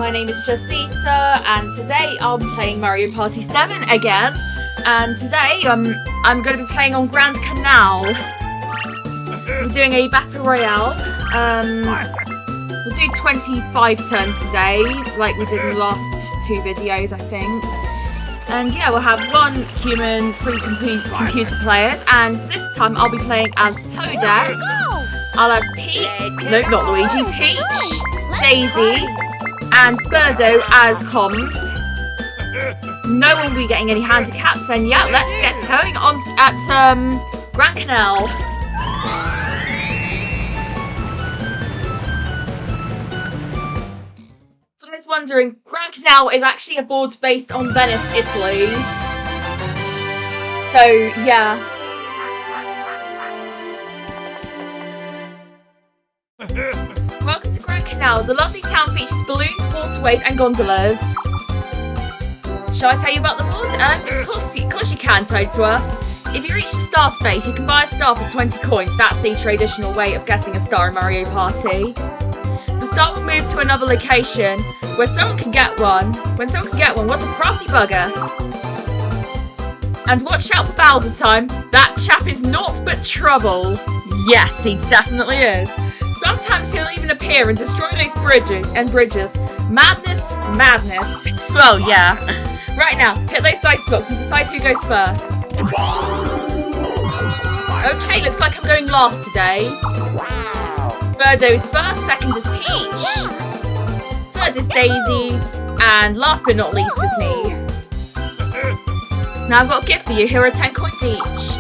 my name is JustZeta, and today I'll be playing Mario Party 7 again. And today I'm going to be playing on Grand Canal. We're doing a Battle Royale. We'll do 25 turns today, like we did in the last two videos, I think. And yeah, we'll have one human, three computer players, and this time I'll be playing as Toadette. I'll have not Luigi, Peach, Daisy, and Birdo as comms. No one will be getting any handicaps, and yeah, let's get going on at Grand Canal. For those wondering, Grand Canal is actually a board based on Venice, Italy. So yeah. Welcome to Grand Canal. The lovely town features balloons, waterways, and gondolas. Shall I tell you about the board? Of course you can, Toadsworth. If you reach the star space, you can buy a star for 20 coins. That's the traditional way of getting a star in Mario Party. The star will move to another location where someone can get one. When someone can get one, what's a crafty bugger? And watch out for Bowser time. That chap is naught but trouble. Yes, he definitely is. Sometimes he'll even appear and destroy those bridges. Madness. Oh yeah. Right now, hit those ice blocks and decide who goes first. Okay, looks like I'm going last today. Birdo is first, second is Peach, third is Daisy, and last but not least is me. Now I've got a gift for you. Here are 10 coins each.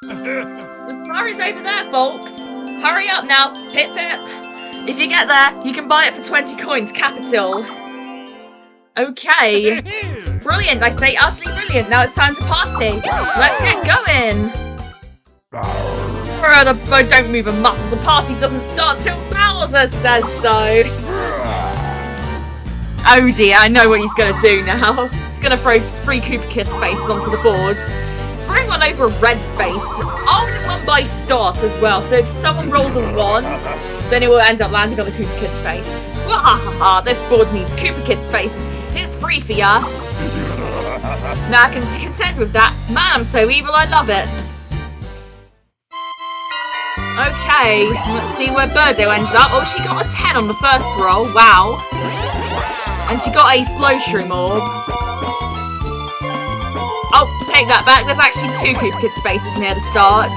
The star is over there, folks. Hurry up now. Pip pip. If you get there, you can buy it for 20 coins, capital. Okay. Brilliant, I say utterly brilliant. Now it's time to party. Let's get going. Don't move a muscle. The party doesn't start till Bowser says so. Oh dear, I know what he's going to do now. He's going to throw 3 Koopa Kid spaces onto the board. Throwing one over a red space. I'll get one by start as well, so if someone rolls a 1, then it will end up landing on the Koopa Kid space. Wahahaha, this board needs Koopa Kid spaces. Here's 3 for ya. Now I can contend with that. Man, I'm so evil, I love it. Okay, let's see where Birdo ends up. Oh, she got a 10 on the first roll. Wow. And she got a slow shroom orb. Oh, take that back. There's actually 2 Koopa Kid spaces near the start.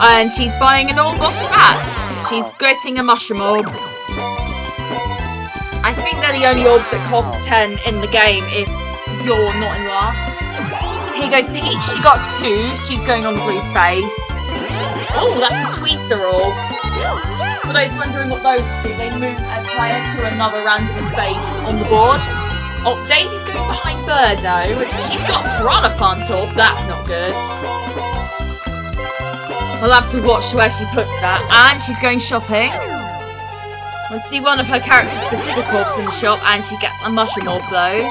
And she's buying an orb off the bat. She's getting a mushroom orb. I think they're the only orbs that cost 10 in the game if you're not in last. Here goes Peach. She got 2. She's going on the blue space. Oh, that's the Tweeter orb. For those wondering what those do, they move a player to another random space on the board. Oh, Daisy's going behind Birdo. She's got Piranha Plant orb. That's not good. I'll have to watch where she puts that. And she's going shopping. Let's see one of her character-specific orbs in the shop, and she gets a mushroom orb though.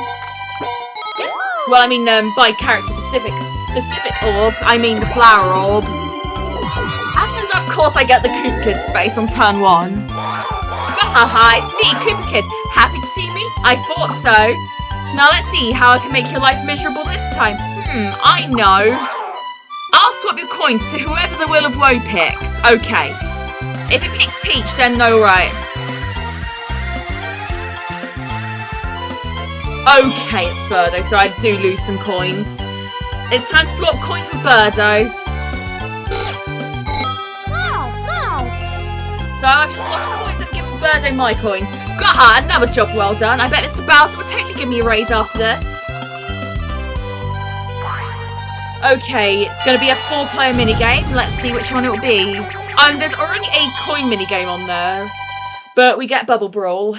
Well, I mean, by character-specific orb, I mean the flower orb. And of course I get the Koopa Kid space on turn 1. Haha, it's me, Koopa Kid. Happy to see me? I thought so. Now let's see how I can make your life miserable this time. I know. I'll swap your coins to whoever the Will of Woe picks. Okay. If it picks Peach, then no right. Okay, it's Birdo, so I do lose some coins. It's time to swap coins with Birdo. So I've just lost coins and given Birdo my coin. Gaha, another job well done. I bet Mr. Bowser will totally give me a raise after this. Okay, it's going to be a 4-player minigame. Let's see which one it will be. There's already a coin minigame on there. But we get Bubble Brawl.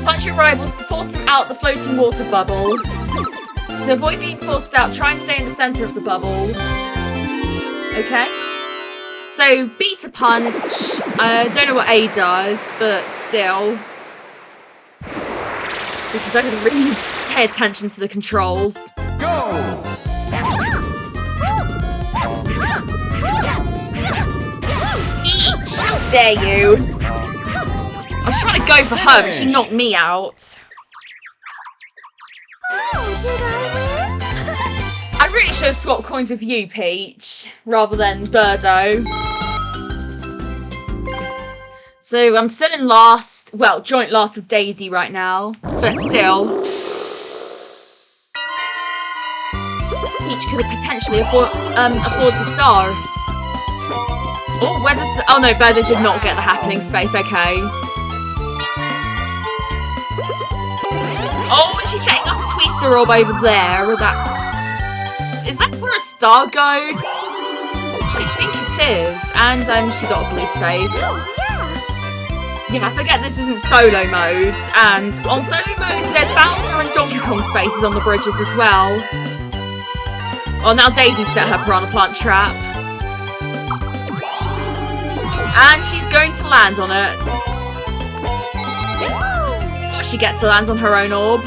Punch your rivals to force them out the floating water bubble. To avoid being forced out, try and stay in the centre of the bubble. Okay. So, Beta Punch. I don't know what A does, but still. Because I didn't really pay attention to the controls. Go! dare you? I was trying to go for her, but she knocked me out. I really should have swapped coins with you, Peach, rather than Birdo. So I'm still in last, well, joint last with Daisy right now, but still. Peach could have potentially afford the star. Oh, where does... Oh no, Birdo did not get the happening space, okay. Oh, and she's setting up a Twister orb over there. That's... Is that where a star goes? I think it is. And she got a blue space. Yeah, I forget this isn't solo mode. And on solo mode, there's Bowser and Donkey Kong spaces on the bridges as well. Oh, now Daisy set her Piranha Plant trap. And she's going to land on it. But she gets to land on her own orb.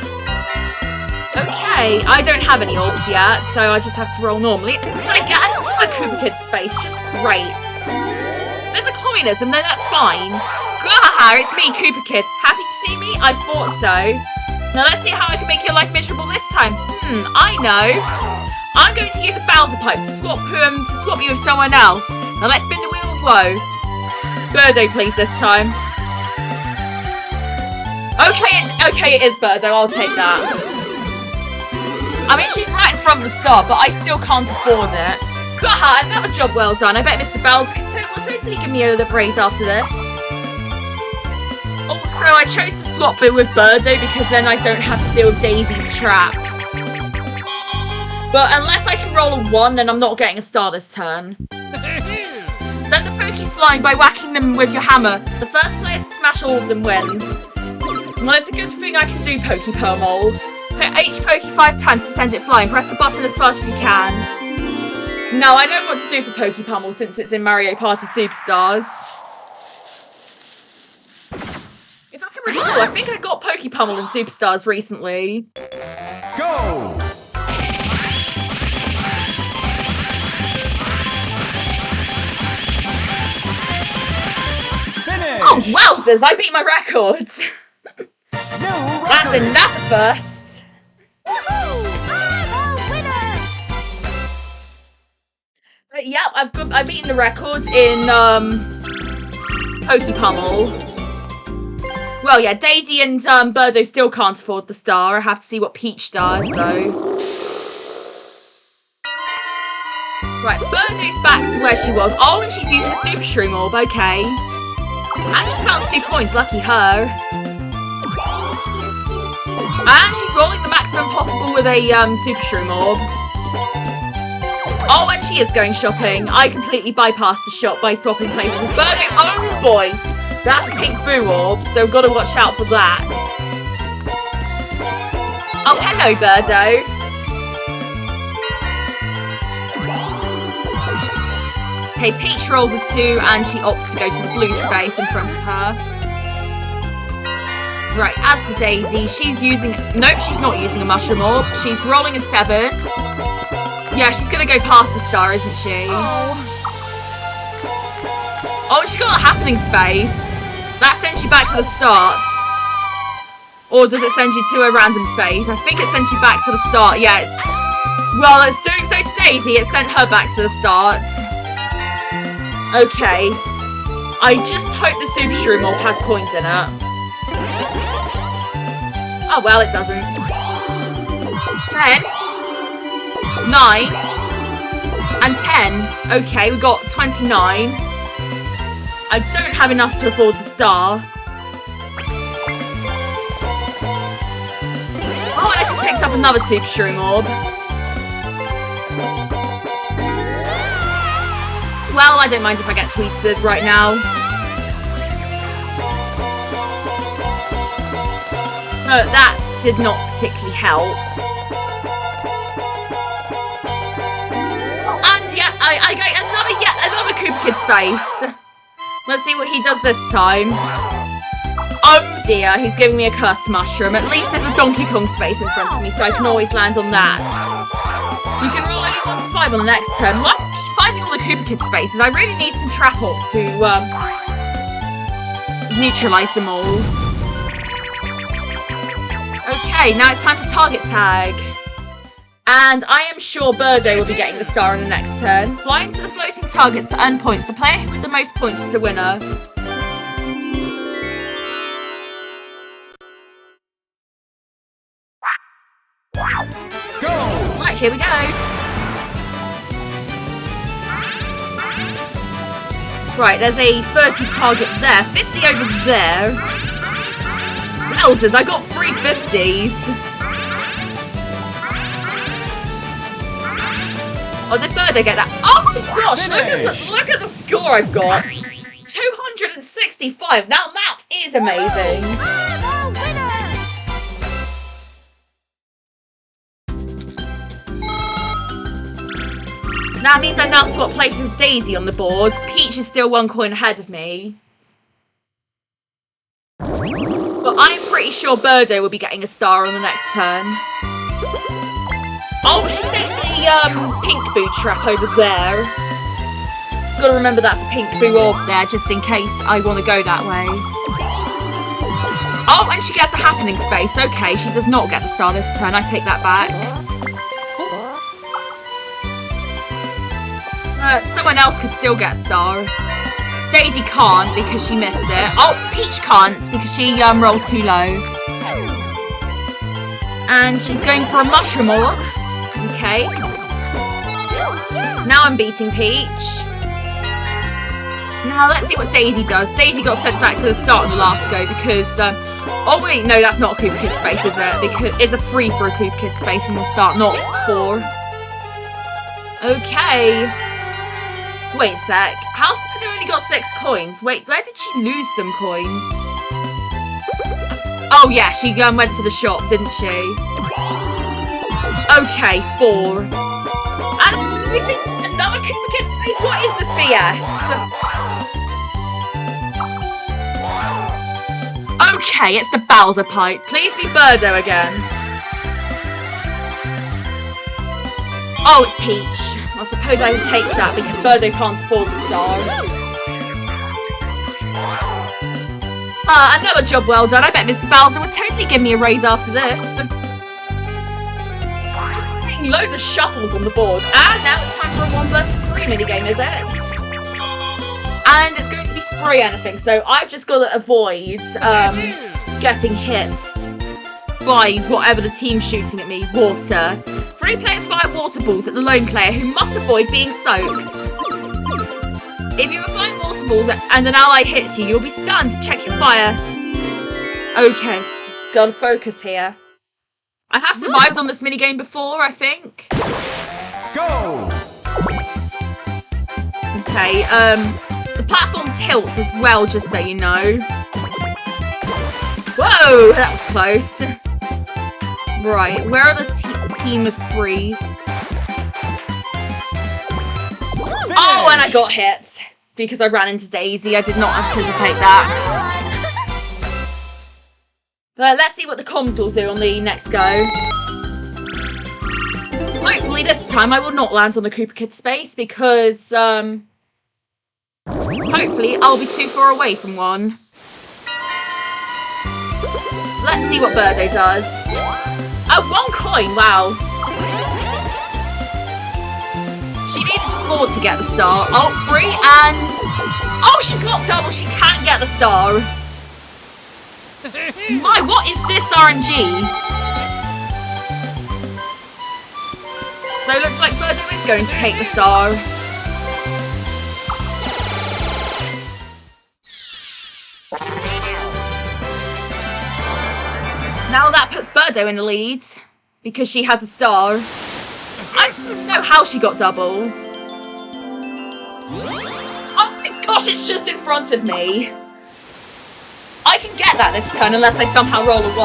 Okay, I don't have any orbs yet, so I just have to roll normally. I get a Koopa Kid space, just great. There's a communism, no, that's fine. Gaha, it's me, Koopa Kid. Happy to see me? I thought so. Now let's see how I can make your life miserable this time. I know. I'm going to use a Bowser pipe to swap you with someone else. Now let's spin the wheel of woe. Birdo, please, this time. Okay, it is Birdo. I'll take that. I mean, she's right in front of the start, but I still can't afford it. Haha, another job well done. I bet Mr. Bowser will totally give me a little raise after this. Also, I chose to swap it with Birdo because then I don't have to deal with Daisy's trap. But unless I can roll a 1, then I'm not getting a star this turn. Send the Pokies flying by whacking them with your hammer. The first player to smash all of them wins. Well, it's a good thing I can do Poke Permol. Hit H Poke 5 times to send it flying. Press the button as fast as you can. Now, I know what to do for Poke Pummel since it's in Mario Party Superstars. If I can recall, I think I got Poke Pummel in Superstars recently. Go! Finish! Oh, wowzers! I beat my record! That's a first. But yep, I've beaten the record in Poke Pummel. Well, yeah, Daisy and Birdo still can't afford the star. I have to see what Peach does, though. Right, Birdo's back to where she was. Oh, and she's using a Super Shroom Orb. Okay. Actually found 2 coins. Lucky her. And she's rolling the maximum possible with a Super Shroom Orb. Oh, and she is going shopping. I completely bypassed the shop by swapping places with Birdo. Oh boy! That's a pink Boo Orb, so we've got to watch out for that. Oh, hello, Birdo. Okay, Peach rolls a 2 and she opts to go to the blue space in front of her. Right, as for Daisy, she's using... Nope, she's not using a Mushroom Orb. She's rolling a 7. Yeah, she's going to go past the star, isn't she? Oh, she got a happening space. That sends you back to the start. Or does it send you to a random space? I think it sends you back to the start, yeah. Well, it's doing so to Daisy, it sent her back to the start. Okay. I just hope the Super Shroom Orb has coins in it. Oh, well, it doesn't. 10. 9. And 10. Okay, we got 29. I don't have enough to afford the star. Oh, and I just picked up another Super Shroom Orb. Well, I don't mind if I get tweeted right now. No, that did not particularly help. And yet, I get another Koopa Kid space. Let's see what he does this time. Oh dear, he's giving me a cursed mushroom. At least there's a Donkey Kong space in front of me, so I can always land on that. You can roll only 1 to 5 on the next turn. Well, I have to keep finding all the Koopa Kid spaces. I really need some trap ops to neutralise them all. Okay, now it's time for target tag. And I am sure Birdo will be getting the star in the next turn. Fly into the floating targets to earn points. The player with the most points is the winner. Go! Right, here we go. Right, there's a 30 target there, 50 over there. Wowzers, I got 3 50s. Oh, did Birdo get that? Oh my gosh, look at the score I've got. 265. Now that is amazing. That means I now swap places with Daisy on the board. Peach is still 1 coin ahead of me. But I'm pretty sure Birdo will be getting a star on the next turn. Oh, she's taking the pink boo trap over there. Gotta remember that's a pink boo orb there, just in case I want to go that way. Oh, and she gets a happening space. Okay, she does not get the star this turn. I take that back. Someone else could still get a star. Daisy can't because she missed it. Oh, Peach can't because she rolled too low. And she's going for a mushroom orb. Okay. Now I'm beating Peach. Now let's see what Daisy does. Daisy got sent back to the start of the last go because... oh wait, no, that's not a Koopa Kid space, is it? Because it's a free for a Koopa Kid space from the start, not 4. Okay. Wait a sec. How's Birdo only got 6 coins? Wait, where did she lose some coins? Oh yeah, she went to the shop, didn't she? Okay, 4. And she's missing another Koopa Kid space. What is this BS? Okay, it's the Bowser pipe. Please be Birdo again. Oh, it's Peach. I suppose I can take that because Birdo can't afford the star. Another job well done. I bet Mr. Bowser would totally give me a raise after this. I'm just getting loads of shuffles on the board. And now it's time for a 1 versus 3 minigame, is it? And it's going to be spray anything, so I've just got to avoid getting hit by whatever the team's shooting at me. Water. 3 players fire water balls at the lone player who must avoid being soaked. If you are firing water balls and an ally hits you, you'll be stunned. Check your fire. Okay, gotta focus here. I have survived on this minigame before, I think. Go! Okay, the platform tilts as well, just so you know. Whoa, that was close. Right, where are the team of 3? Oh, and I got hit because I ran into Daisy. I did not anticipate that. But let's see what the comms will do on the next go. Hopefully this time I will not land on the Koopa Kid space because, hopefully I'll be too far away from one. Let's see what Birdo does. Oh, 1 coin, wow. She needed 4 to get the star. Oh, 3 and... oh, she got double. She can't get the star. My, what is this RNG? So it looks like Birdo is going to take the star. Now that puts Birdo in the lead because she has a star. I don't know how she got doubles. Oh my gosh, it's just in front of me. I can get that this turn unless I somehow roll a 1.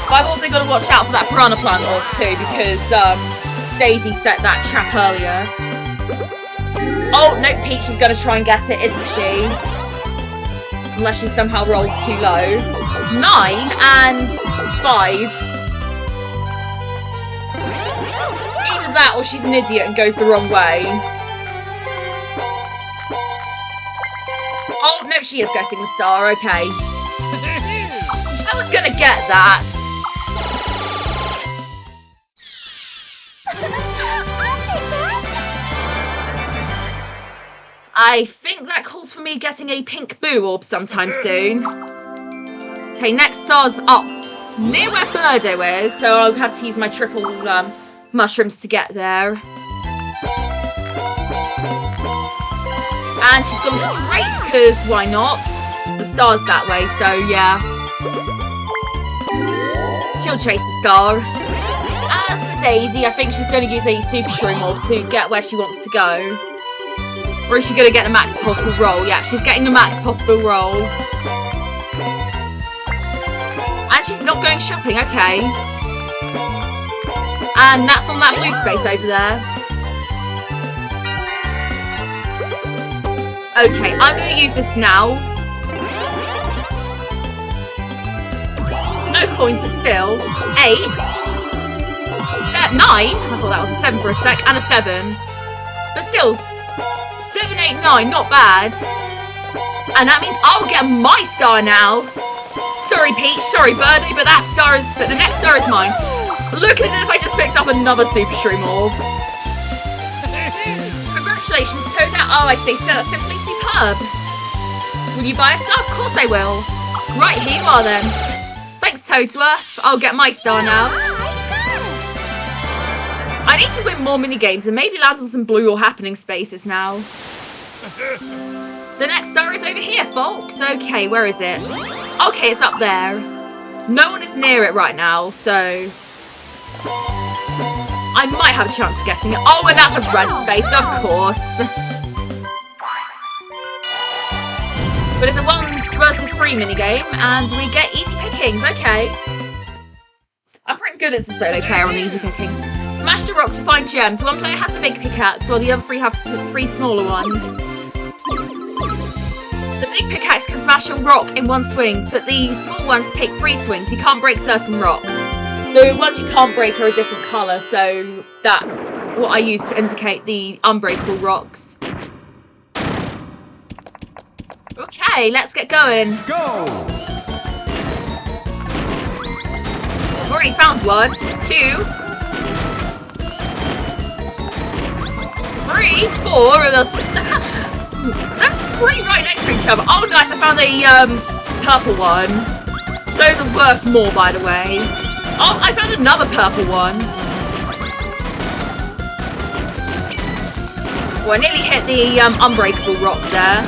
But I've also got to watch out for that piranha plant orb too because Daisy set that trap earlier. Oh, no, Peach is going to try and get it, isn't she? Unless she somehow rolls too low. 9 and 5. Either that or she's an idiot and goes the wrong way. Oh, no, right, she is getting the star, okay. I was gonna get that. I think that calls for me getting a pink boo orb sometime soon. Okay, next star's up near where Birdo is, so I'll have to use my triple mushrooms to get there. And she's gone straight, because why not? The star's that way, so yeah. She'll chase the star. As for Daisy, I think she's going to use a super shroom orb to get where she wants to go. Or is she going to get the max possible roll? Yeah, she's getting the max possible roll. And she's not going shopping, okay. And that's on that blue space over there. Okay, I'm going to use this now. No coins, but still. 8. 9. I thought that was a 7 for a sec. And a 7. But still. 7, 8, 9. Not bad. And that means I'll get my star now. Sorry, Peach. Sorry, Birdo. But the next star is mine. Look at this. I just picked up another super shroom orb. Congratulations, Toadette. Oh, I see. So that's simply superb. Will you buy a star? Of course I will. Right, here you are then. Thanks, Toadsworth. I'll get my star now. I need to win more minigames and maybe land on some blue or happening spaces now. The next star is over here, folks. Okay, where is it? Okay, it's up there. No one is near it right now, so I might have a chance of getting it. Oh, and that's a red space, of course. But it's a 1 versus 3 minigame, and we get easy pickings. Okay. I'm pretty good as a solo player on easy pickings. Smash the rock to find gems. One player has a big pickaxe, while the other 3 have 3 smaller ones. The big pickaxe can smash a rock in 1 swing, but the small ones take 3 swings. You can't break certain rocks. The ones you can't break are a different colour, so that's what I use to indicate the unbreakable rocks. Okay, let's get going. Go! I've already found 1, 2, 3, 4, and they're pretty right next to each other. Oh, nice! I found a purple one. Those are worth more, by the way. Oh, I found another purple one. Well, I nearly hit the unbreakable rock there.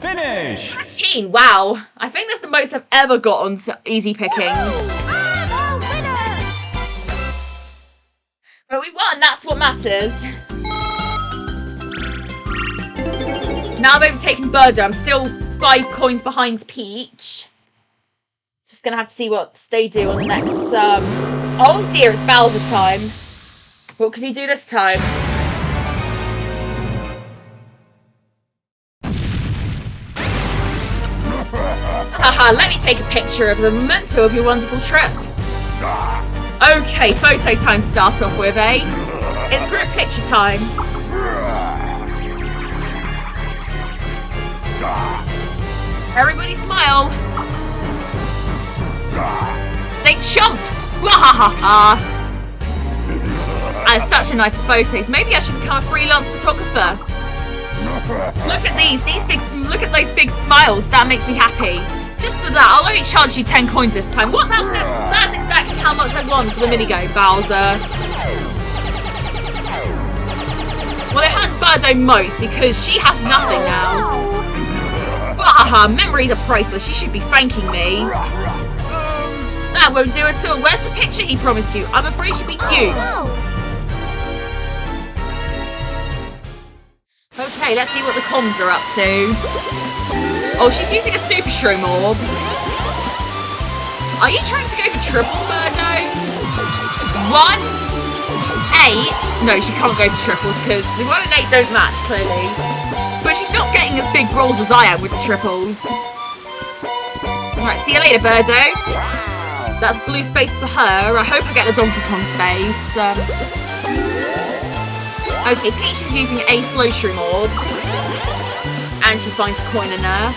Finish! 13, wow. I think that's the most I've ever got on easy pickings. But we won, that's what matters. Now I've overtaken Birdo. I'm still 5 coins behind Peach. Just gonna have to see what they do on the next, Oh dear, it's Bowser time. What can he do this time? Haha, let me take a picture of the memento of your wonderful trip. Okay, photo time to start off with, eh? It's group picture time. Everybody smile. Say chumps. Wahahaha. And such a nice photos. Maybe I should become a freelance photographer. Look at look at those big smiles. That makes me happy. Just for that, I'll only charge you 10 coins this time. What? That's it. That's exactly how much I won for the minigame, Bowser. Well, it hurts Birdo most because she has nothing now. Haha, memories are priceless. She should be thanking me. That won't do at all. Where's the picture he promised you? I'm afraid you'd be duped. Okay, let's see what the comms are up to. Oh, she's using a super shroom orb. Are you trying to go for triples, Birdo? 1, 8. No, she can't go for triples because the 1 and 8 don't match, clearly. But she's not getting as big rolls as I am with the triples. Alright, see you later, Birdo. That's blue space for her. I hope I get the Donkey Kong space. Okay, Peach is using a slow shroom orb. And she finds a coin in there.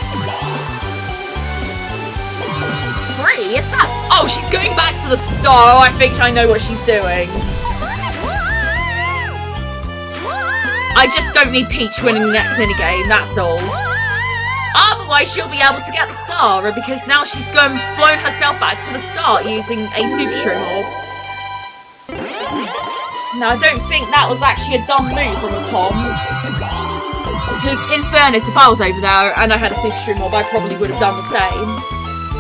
3? Is that? Oh, she's going back to the star. Oh, I think I know what she's doing. I just don't need Peach winning the next minigame, that's all. Otherwise, she'll be able to get the star, because now she's flown herself back to the start using a Super Shroom Orb. Now, I don't think that was actually a dumb move on the com. Because, in fairness, if I was over there and I had a Super Shroom Orb, I probably would have done the same.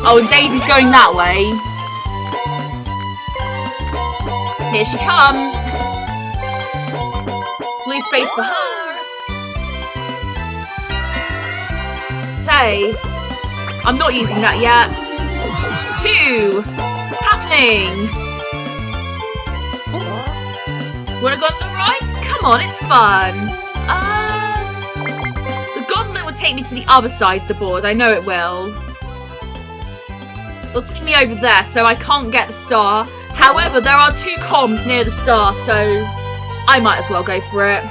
Oh, and Daisy's going that way. Here she comes. Blue space for her. Okay. I'm not using that yet. 2. Happening. Wanna go on the right? Come on, it's fun. The gauntlet will take me to the other side of the board. I know it will. It'll take me over there, so I can't get the star. However, there are 2 comms near the star, so I might as well go for it.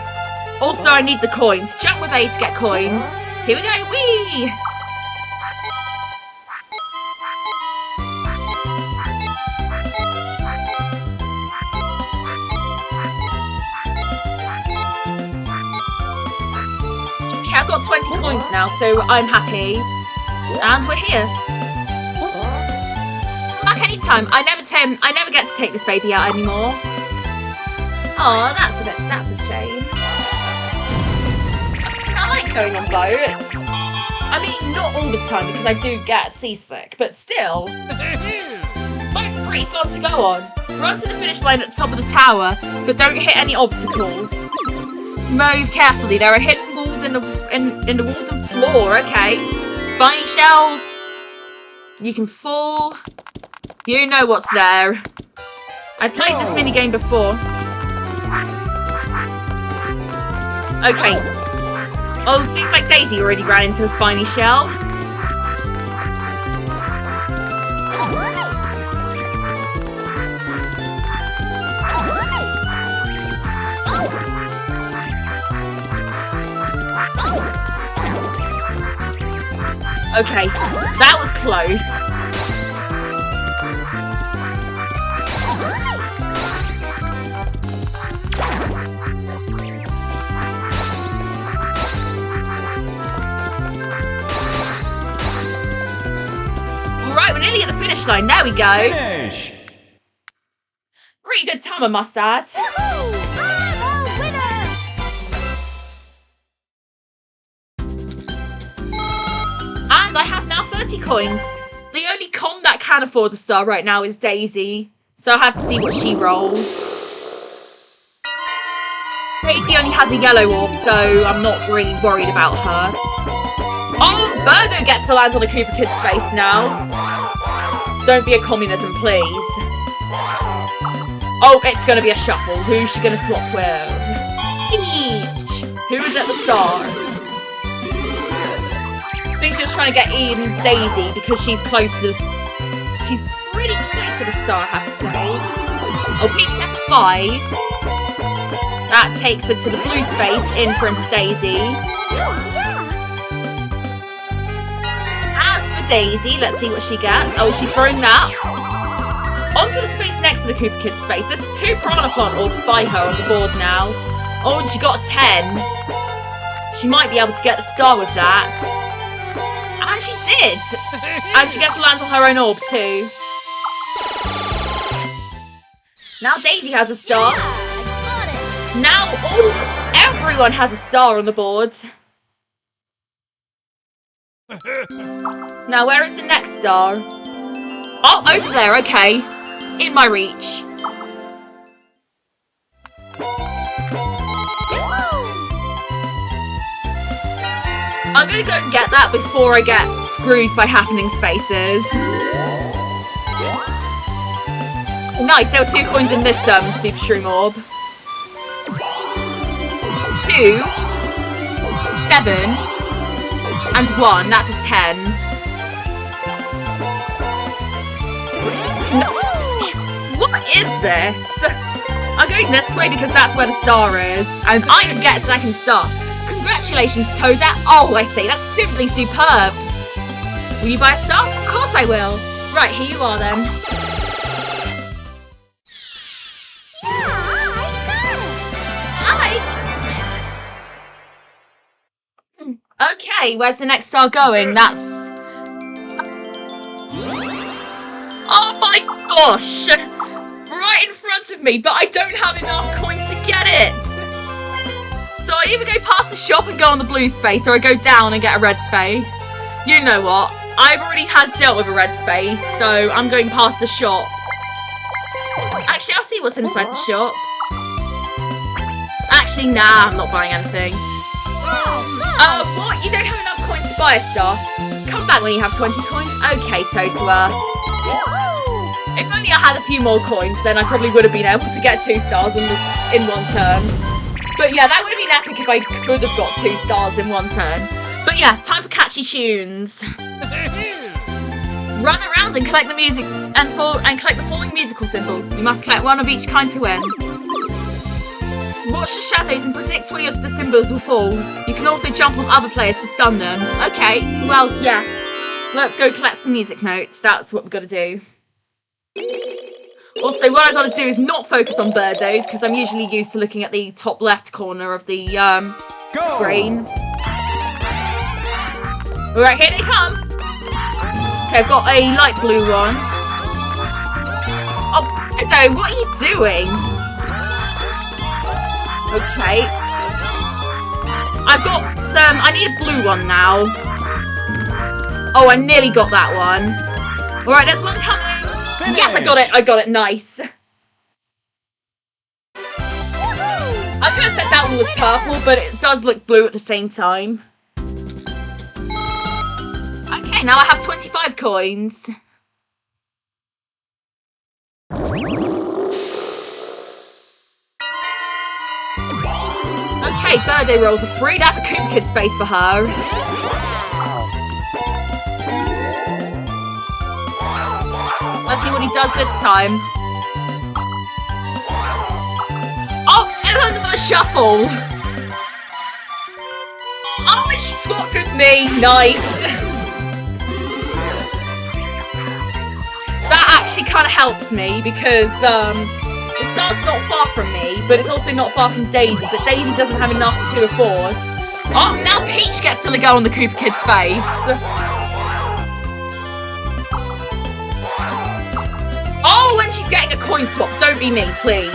Also, I need the coins. Jump with A to get coins. Here we go. Whee! Okay, I've got 20 coins now, so I'm happy. And we're here. Back anytime. I never get to take this baby out anymore. Oh, that's a shame. I like going on boats. I mean, not all the time because I do get seasick, but still. Boats are pretty fun to go on. Run to the finish line at the top of the tower, but don't hit any obstacles. Move carefully. There are hidden walls in the walls and floor. Okay, spiny shells. You can fall. You know what's there. I played this minigame before. Okay. Oh, it seems like Daisy already ran into a spiny shell. Okay, that was close. Alright, we're nearly at the finish line. There we go. Finish. Pretty good time, I must add. And I have now 30 coins. The only com that can afford a star right now is Daisy. So I'll have to see what she rolls. Daisy only has a yellow orb, so I'm not really worried about her. Oh, Birdo gets to land on a Koopa Kid space now. Don't be a communism, please. Oh, it's going to be a shuffle. Who's she going to swap with? Peach! Who is at the start? I think she was trying to get in Daisy because she's close to this. She's pretty close to the star, I have to say. Oh, Peach gets a 5. That takes her to the blue space in front of Daisy. As for Daisy, let's see what she gets. Oh, she's throwing that onto the space next to the Koopa Kid space. There's 2 Piranha Plant orbs by her on the board now. Oh, and she got a 10. She might be able to get the star with that. And she did! And she gets to land on her own orb too. Now Daisy has a star. Now everyone has a star on the board. Now where is the next star? Oh, over there, okay. In my reach. I'm gonna go and get that before I get screwed by happening spaces. Nice, there were 2 coins in this Super Shroom Orb. 2, 7, and 1. That's a 10. What is this? I'm going this way because that's where the star is. And I can get a second star. Congratulations, Toadette. Oh, I see. That's simply superb. Will you buy a star? Of course I will. Right, here you are then. Okay, where's the next star going? That's... Oh my gosh! Right in front of me, but I don't have enough coins to get it! So I either go past the shop and go on the blue space, or I go down and get a red space. You know what? I've already dealt with a red space, so I'm going past the shop. Actually, I'll see what's inside the shop. Actually, nah, I'm not buying anything. What? You don't have enough coins to buy a star? Come back when you have 20 coins. Okay, Toadette. If only I had a few more coins, then I probably would have been able to get 2 stars in one turn. But yeah, that would have been epic if I could have got 2 stars in one turn. But yeah, time for Catchy Tunes. Run around and collect the music and collect the falling musical symbols. You must collect one of each kind to win. Watch the shadows and predict where the symbols will fall. You can also jump on other players to stun them. Okay, well, yeah. Let's go collect some music notes. That's what we've got to do. Also, what I've got to do is not focus on Birdos, because I'm usually used to looking at the top left corner of the screen. Alright, here they come. Okay, I've got a light blue one. Oh, Birdo, what are you doing? Okay. I've got some... I need a blue one now. Oh, I nearly got that one. Alright, there's one coming. Finish. Yes, I got it. Nice. I could have said that one was purple, but it does look blue at the same time. Okay, now I have 25 coins. Okay, Birdo rolls are free. That's a Coop Kid space for her. Let's see what he does this time. Oh, another shuffle. Oh, and she swapped with me. Nice. That actually kind of helps me because the star's not far from me, but it's also not far from Daisy. But Daisy doesn't have enough to afford. Oh, now Peach gets to go on the Cooper Kid space. Oh, and she's getting a coin swap. Don't be me, please.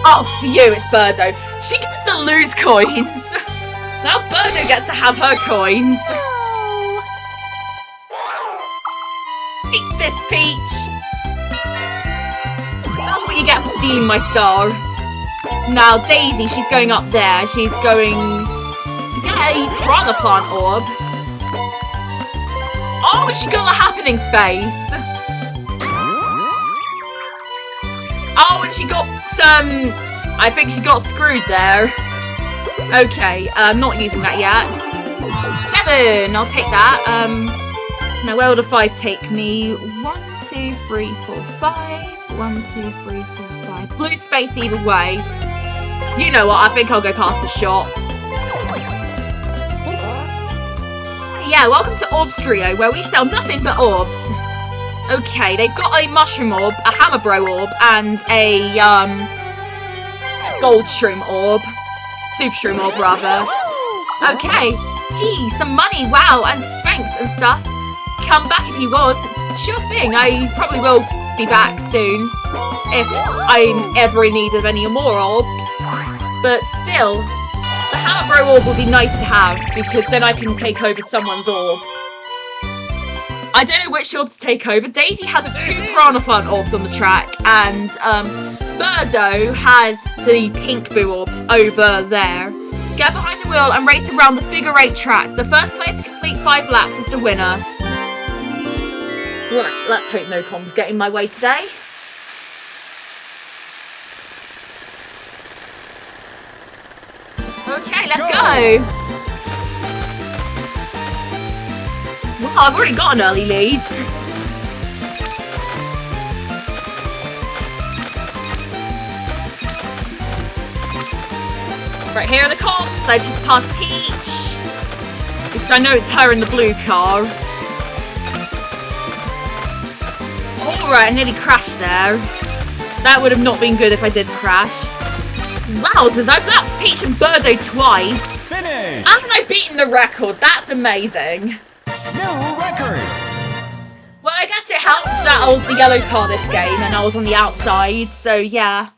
Oh, for you, it's Birdo. She gets to lose coins. Now Birdo gets to have her coins. Eat this, Peach. That's what you get for stealing my star. Now Daisy, she's going up there. She's going to get a Piranha Plant orb. Oh, and she got a happening space. Oh, and she got some... I think she got screwed there. Okay, not using that yet. 7, I'll take that. Now where will the 5 take me? 1, 2, 3, 4, 5. 1, 2, 3, 4, 5. Blue space either way. You know what, I think I'll go past the shop. Yeah, welcome to Orbs Trio, where we sell nothing but orbs. Okay, they've got a Mushroom Orb, a Hammer Bro Orb, and a, Gold Shroom Orb. Super Shroom Orb, rather. Okay, gee, some money, wow, and Spanx and stuff. Come back if you want. Sure thing, I probably will be back soon. If I'm ever in need of any more orbs. But still... the Hammer Bro Orb would be nice to have, because then I can take over someone's orb. I don't know which orb to take over. Daisy has 2 Piranha Plant orbs on the track, and Birdo has the Pink Boo Orb over there. Get behind the wheel and race around the figure 8 track. The first player to complete 5 laps is the winner. Right, let's hope no comms get in my way today. Okay, let's go! Wow, I've already got an early lead. Right, here are the comps. I've just passed Peach. Because I know it's her in the blue car. Alright, I nearly crashed there. That would have not been good if I did crash. Wowzers, I've lapped Peach and Birdo twice. Finish! Haven't I beaten the record? That's amazing. New record! Well, I guess it helps that I was the yellow car this game and I was on the outside, so yeah.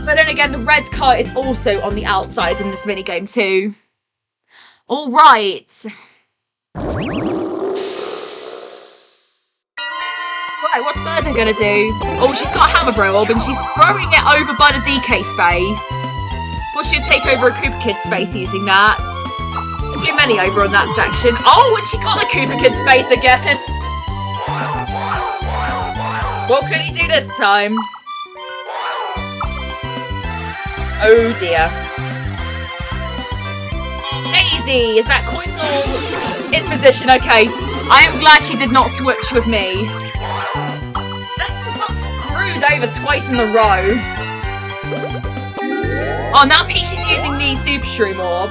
But then again, the red car is also on the outside in this minigame too. Alright. Right, what's Birdo gonna do? Oh, she's got a hammer bro orb and she's throwing it over by the DK space. Well, she'll take over a Koopa Kid space using that. Too many over on that section. Oh, and she got the Koopa Kid space again. What can he do this time? Oh dear. Daisy, is that coins or its position? Okay. I am glad she did not switch with me. That's got screwed over twice in a row. Oh, now Peach is using the Super Shroom Orb.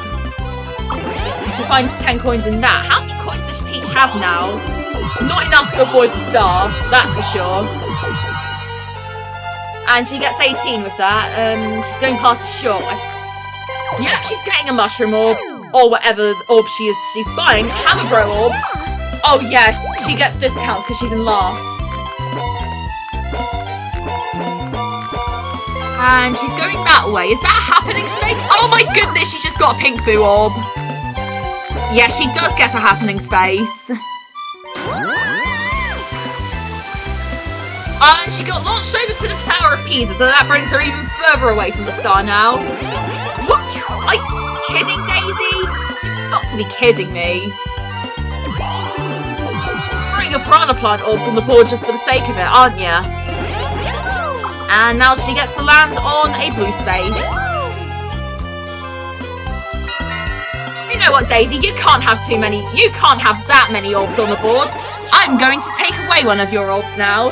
And she finds 10 coins in that. How many coins does Peach have now? Not enough to avoid the star, that's for sure. And she gets 18 with that. She's going past the shop. Yeah, she's getting a Mushroom Orb. Or whatever orb she's buying. Hammer Bro Orb. Oh yeah, she gets discounts because she's in last. And she's going that way. Is that a happening space? Oh my goodness, she's just got a pink boo orb. Yeah, she does get a happening space. And she got launched over to the Tower of Pisa, so that brings her even further away from the star now. What? Are you kidding, Daisy? You've got to be kidding me. Throwing your Piranha Plant orbs on the board just for the sake of it, aren't you? And now she gets to land on a blue space. You know what, Daisy? You can't have that many orbs on the board. I'm going to take away one of your orbs now.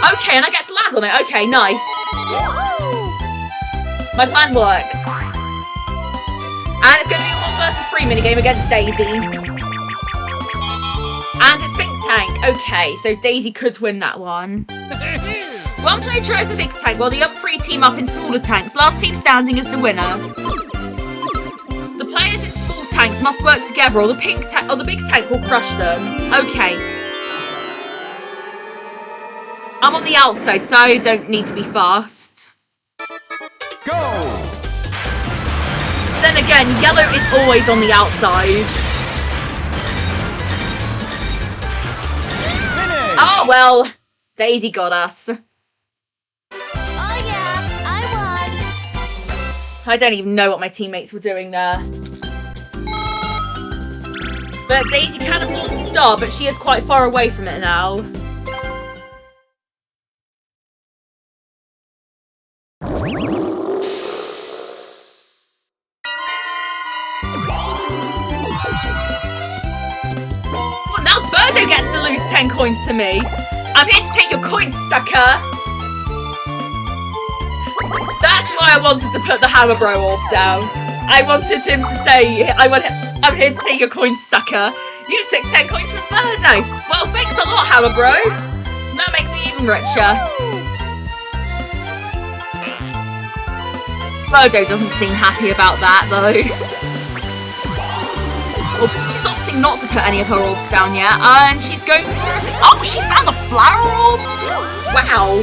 Okay, and I get to land on it. Okay, nice. My plan worked. And it's going to be a 1 versus 3 minigame against Daisy. And it's Pink Tank. Okay, so Daisy could win that one. One player drives a big tank while the other 3 team up in smaller tanks. Last team standing is the winner. The players in small tanks must work together or the big tank will crush them. Okay. I'm on the outside, so I don't need to be fast. Go! Then again, yellow is always on the outside. Finish! Oh well, Daisy got us. Oh yeah, I won. I don't even know what my teammates were doing there. But Daisy can have launched the star, but she is quite far away from it now. Well, now Birdo gets to lose 10 coins to me. I'm here to take your coins, sucker. That's why I wanted to put the Hammer Bro Orb down. I wanted him to say, I'm here to take your coins, sucker. You took 10 coins from Birdo. Well, thanks a lot, Hammer Bro. That makes me even richer. Birdo doesn't seem happy about that, though. Well, she's opting not to put any of her orbs down yet, and she's going for it. Oh, she found a flower orb! Wow.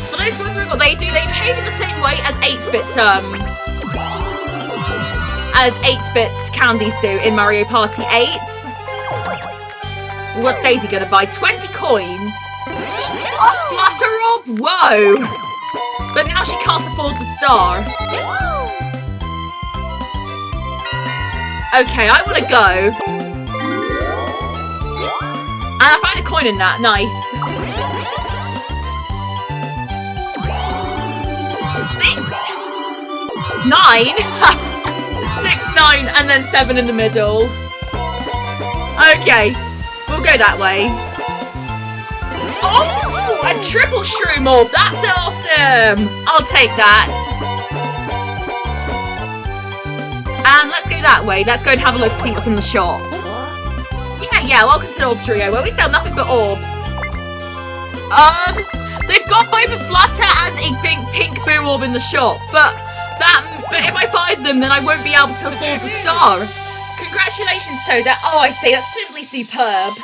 For those wondering what they do, they behave in the same way as 8-bit, candies do in Mario Party 8. What's Daisy gonna buy? 20 coins? A flutter orb? Whoa! But now she can't afford the star. Okay, I want to go. And I find a coin in that. Nice. 6, 9, 6, 9, and then 7 in the middle. Okay, we'll go that way. Oh, a triple shroom orb. That's awesome. I'll take that. And let's go that way. Let's go and have a look to see what's in the shop. Yeah, welcome to the Orb Trio, where we sell nothing but orbs. They've got both a flutter and a pink boo orb in the shop, but if I buy them, then I won't be able to afford the star. Congratulations, Toadette. Oh, I say, that's simply superb.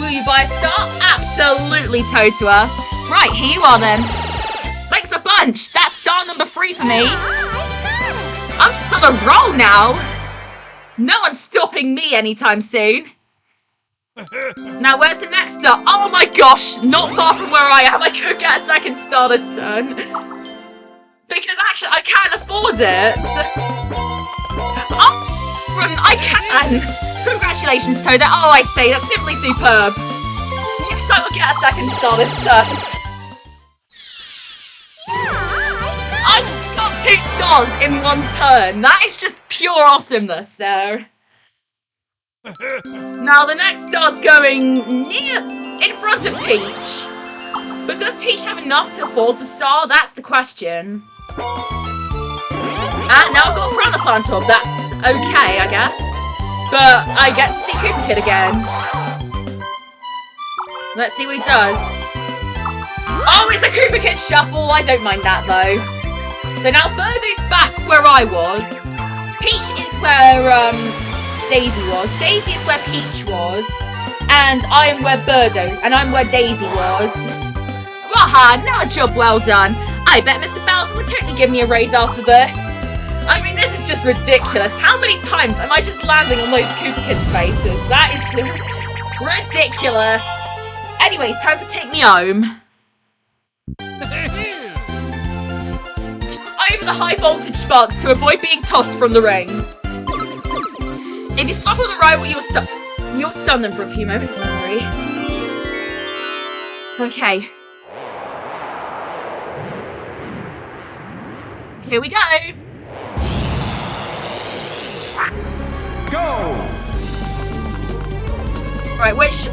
Will you buy a star? Absolutely, Toadette. Right, here you are then. Thanks a bunch. That's star number 3 for me. I'm just on a roll now. No one's stopping me anytime soon. Now, where's the next star? Oh my gosh, not far from where I am. I could get a second star this turn. Because actually, I can't afford it. Oh, I can. Congratulations, Toadette. Oh, I say, that's simply superb. Yes, I will get a second star this turn. I just got 2 stars in 1 turn. That is just pure awesomeness there. Now the next star's going in front of Peach. But does Peach have enough to afford the star? That's the question. And now I've got a Piranha Plant orb. That's okay, I guess. But I get to see Koopa Kid again. Let's see what he does. Oh, it's a Koopa Kid shuffle. I don't mind that though. So now Birdo's back where I was. Peach is where Daisy was. Daisy is where Peach was. And I am where Birdo. And I'm where Daisy was. Waha, now a job well done. I bet Mr. Bowser would totally give me a raise after this. I mean, this is just ridiculous. How many times am I just landing on those Koopa Kid spaces? That is just ridiculous. Anyways, time to take me home. Over the high voltage sparks to avoid being tossed from the ring. If you stop on the rival, you'll stun them for a few moments. Sorry. Okay. Here we go. Go! Right, which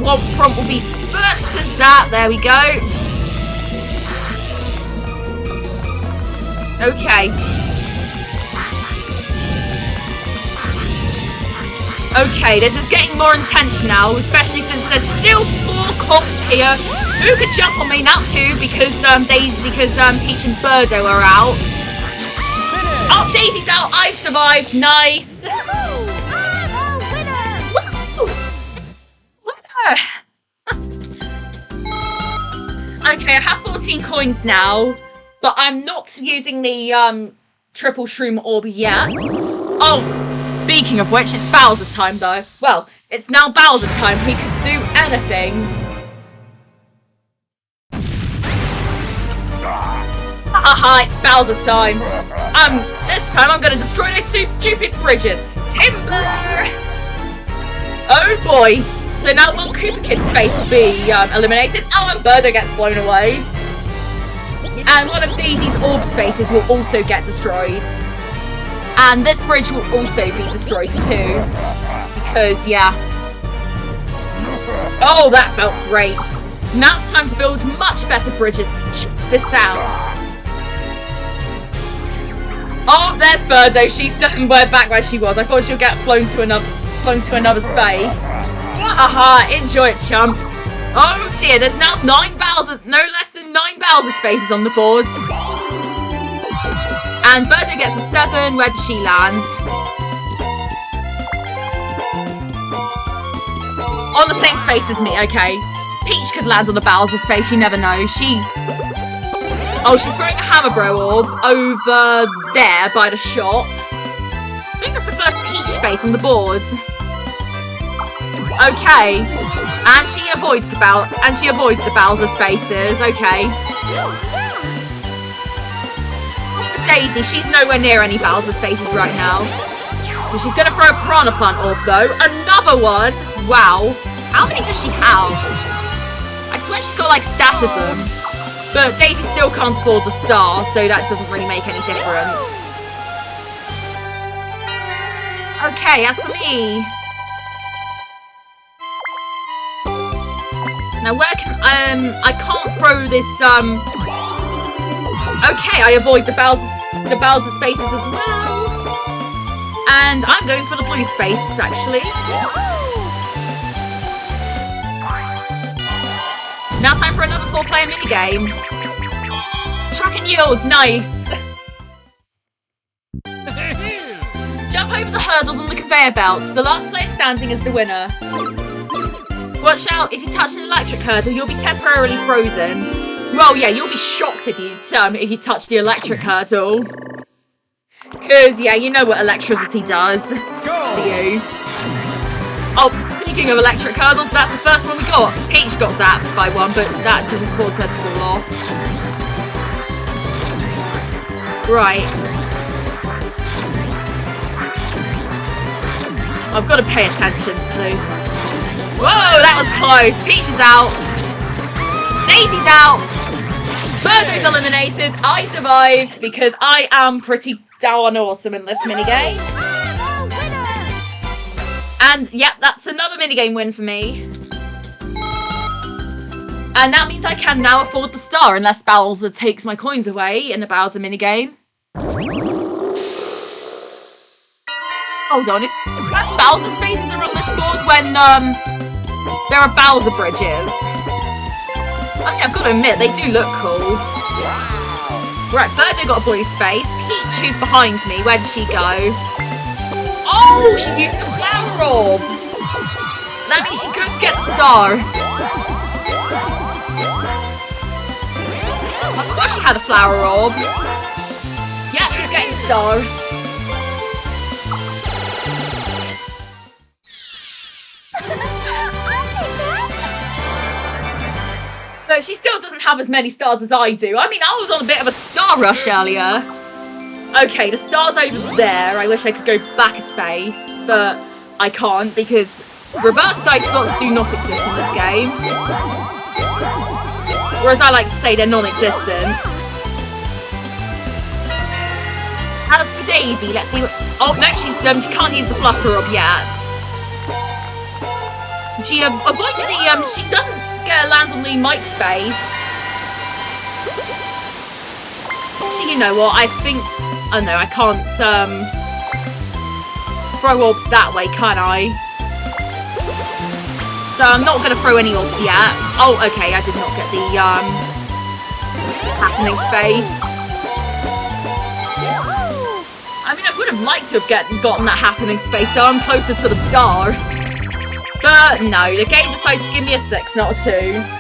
one prompt will be first? Is that? There we go. Okay. Okay, this is getting more intense now, especially since there's still 4 cops here who could jump on me now too because Peach and Birdo are out. Oh, Daisy's out. I've survived. Nice. Winner. Okay, I have 14 coins now. But I'm not using the triple shroom orb yet. Oh, speaking of which, it's Bowser time though. Well, it's now Bowser time. He can do anything. Haha, it's Bowser time. This time I'm gonna destroy those stupid bridges. Timber! Oh boy. So now little Koopa Kid space will be eliminated. Oh, and Birdo gets blown away. And one of Daisy's orb spaces will also get destroyed. And this bridge will also be destroyed too. Because, yeah. Oh, that felt great. Now it's time to build much better bridges. Check this out. Oh, there's Birdo. She's back where she was. I thought she'll get flown to another space. Aha, enjoy it, chumps. Oh dear, there's now no less than 9 Bowser spaces on the board. And Birdo gets a 7. Where does she land? On the same space as me, okay. Peach could land on the Bowser space, you never know. Oh, she's throwing a Hammer Bro orb over there by the shop. I think that's the first Peach space on the board. Okay. And she avoids the Bowser spaces. Okay. As for Daisy, she's nowhere near any Bowser spaces right now. But she's gonna throw a Piranha Plant orb though. Another one. Wow. How many does she have? I swear she's got like a stash of them. But Daisy still can't afford the star, so that doesn't really make any difference. Okay, as for me, Now where can, I can't throw this, okay, I avoid the Bowser spaces as well. And I'm going for the blue spaces, actually. Now time for another 4-player minigame. Track and yields, nice. Jump over the hurdles on the conveyor belts. The last player standing is the winner. Watch out, if you touch an electric hurdle, you'll be temporarily frozen. Well, yeah, you'll be shocked if you touch the electric hurdle. Cause, yeah, you know what electricity does. Do you? Oh, speaking of electric hurdles, that's the first one we got. Peach got zapped by one, but that doesn't cause her to fall off. Right. I've got to pay attention to. Whoa, that was close. Peach is out. Daisy's out. Birdo's eliminated. I survived because I am pretty darn awesome in this minigame. And, yep, that's another minigame win for me. And that means I can now afford the star, unless Bowser takes my coins away in the Bowser minigame. Hold on, is that Bowser spaces are on this board when, there are Bowser bridges? I mean, I've got to admit, they do look cool. Right, Birdo got a blue space. Peach, who's behind me, where does she go? Oh, she's using the flower orb. That means she could get the star. I forgot she had a flower orb. Yeah, she's getting the star. So she still doesn't have as many stars as I do. I mean, I was on a bit of a star rush earlier. Okay, the star's over there. I wish I could go back a space, but I can't because reverse dice blocks do not exist in this game. Or as I like to say, they're non-existent. As for Daisy, let's see what... Oh, no, she can't use the flutter orb yet. She avoided the... She doesn't get a land on the mic space. Actually, you know what? I think... Oh no, I can't throw orbs that way, can I? So I'm not going to throw any orbs yet. Oh, okay, I did not get the happening space. I mean, I would have liked to have gotten that happening space, so I'm closer to the star. But no, the game decides to give me a 6, not a 2.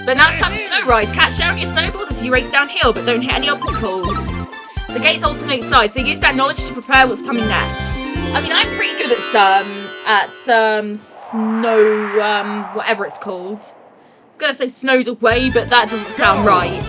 But now it's time for snow ride. Catch sharing your snowboard as you race downhill, but don't hit any obstacles. The gates alternate sides, so use that knowledge to prepare what's coming next. I mean, I'm pretty good at snow, whatever it's called. I was gonna say snowed away, but that doesn't sound right.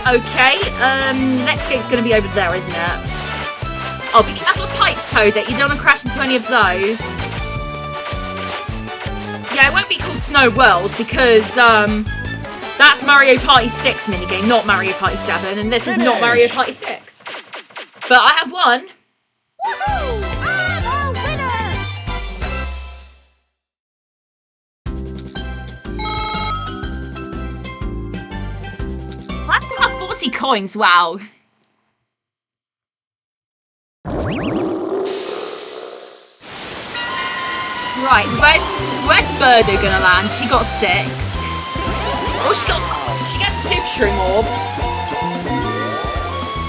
Okay, next gate's going to be over there, isn't it? Oh, be careful of pipes, Toadette. You don't want to crash into any of those. Yeah, it won't be called Snow World because, that's Mario Party 6 minigame, not Mario Party 7, and this is not Mario Party 6. But I have won. Woohoo! I'm a winner! I've got 40 coins, wow. Right, where's Birdo gonna land? She got 6. Oh, she gets a Super Shroom Orb.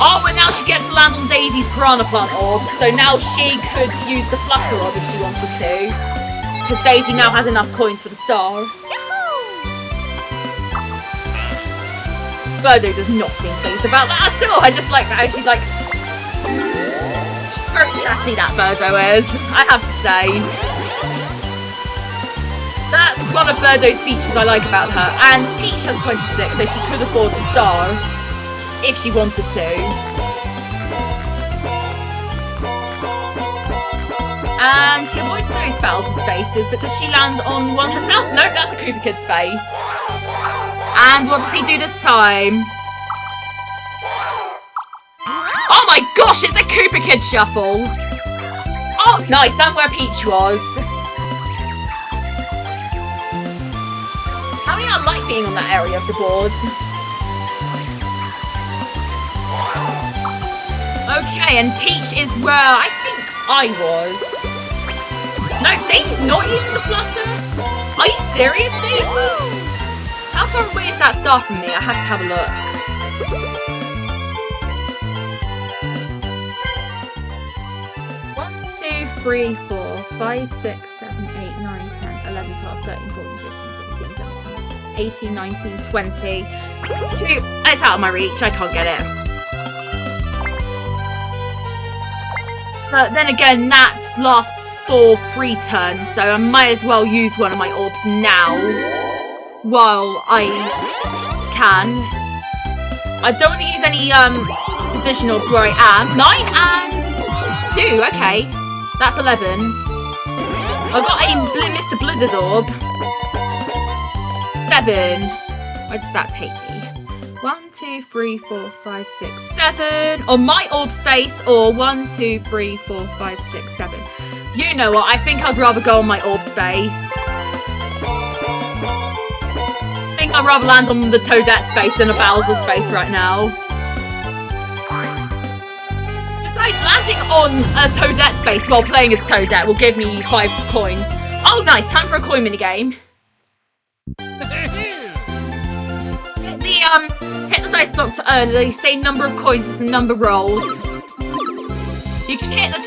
Oh, and now she gets to land on Daisy's Piranha Plant Orb, so now she could use the Flutter Orb if she wanted to. Because Daisy now has enough coins for the star. Birdo does not seem pleased about that at all. I just like that. She's like... She's very sassy, that Birdo is, I have to say. That's one of Birdo's features I like about her. And Peach has 26, so she could afford the star. If she wanted to. And she avoids those Bowser spaces, but does she land on one herself? Nope, that's a Koopa Kid space. And what does he do this time? Oh my gosh, it's a Koopa Kid shuffle. Oh, nice, I'm where Peach was. I mean, I like being on that area of the board. Okay, and Peach is where I think I was. No, Daisy's not using the flutter? Are you serious, Daisy? How far away is that star from me? I have to have a look. One, 2, 3, 4, 5, 6, 7, 8, 9, 10, 11, 12, 13, 14, 15, 16, 17, 18, 19, 20. It's out of my reach, I can't get it. But then again, that lasts for 3 turns, so I might as well use one of my orbs now while I can. I don't want to use any position orbs where I am. 9 and 2, okay. That's 11. I've got a Mr. Blizzard orb. 7. Where does that take me? 1, 2, 3, 4, 5, 6, 7. On my orb space, or 1, 2, 3, 4, 5, 6, 7. You know what? I think I'd rather go on my orb space. I think I'd rather land on the Toadette space than a Bowser space right now. Besides, landing on a Toadette space while playing as Toadette will give me 5 coins. Oh, nice! Time for a coin minigame. Hit the dice block to earn the same number of coins as the number rolled. You can hit the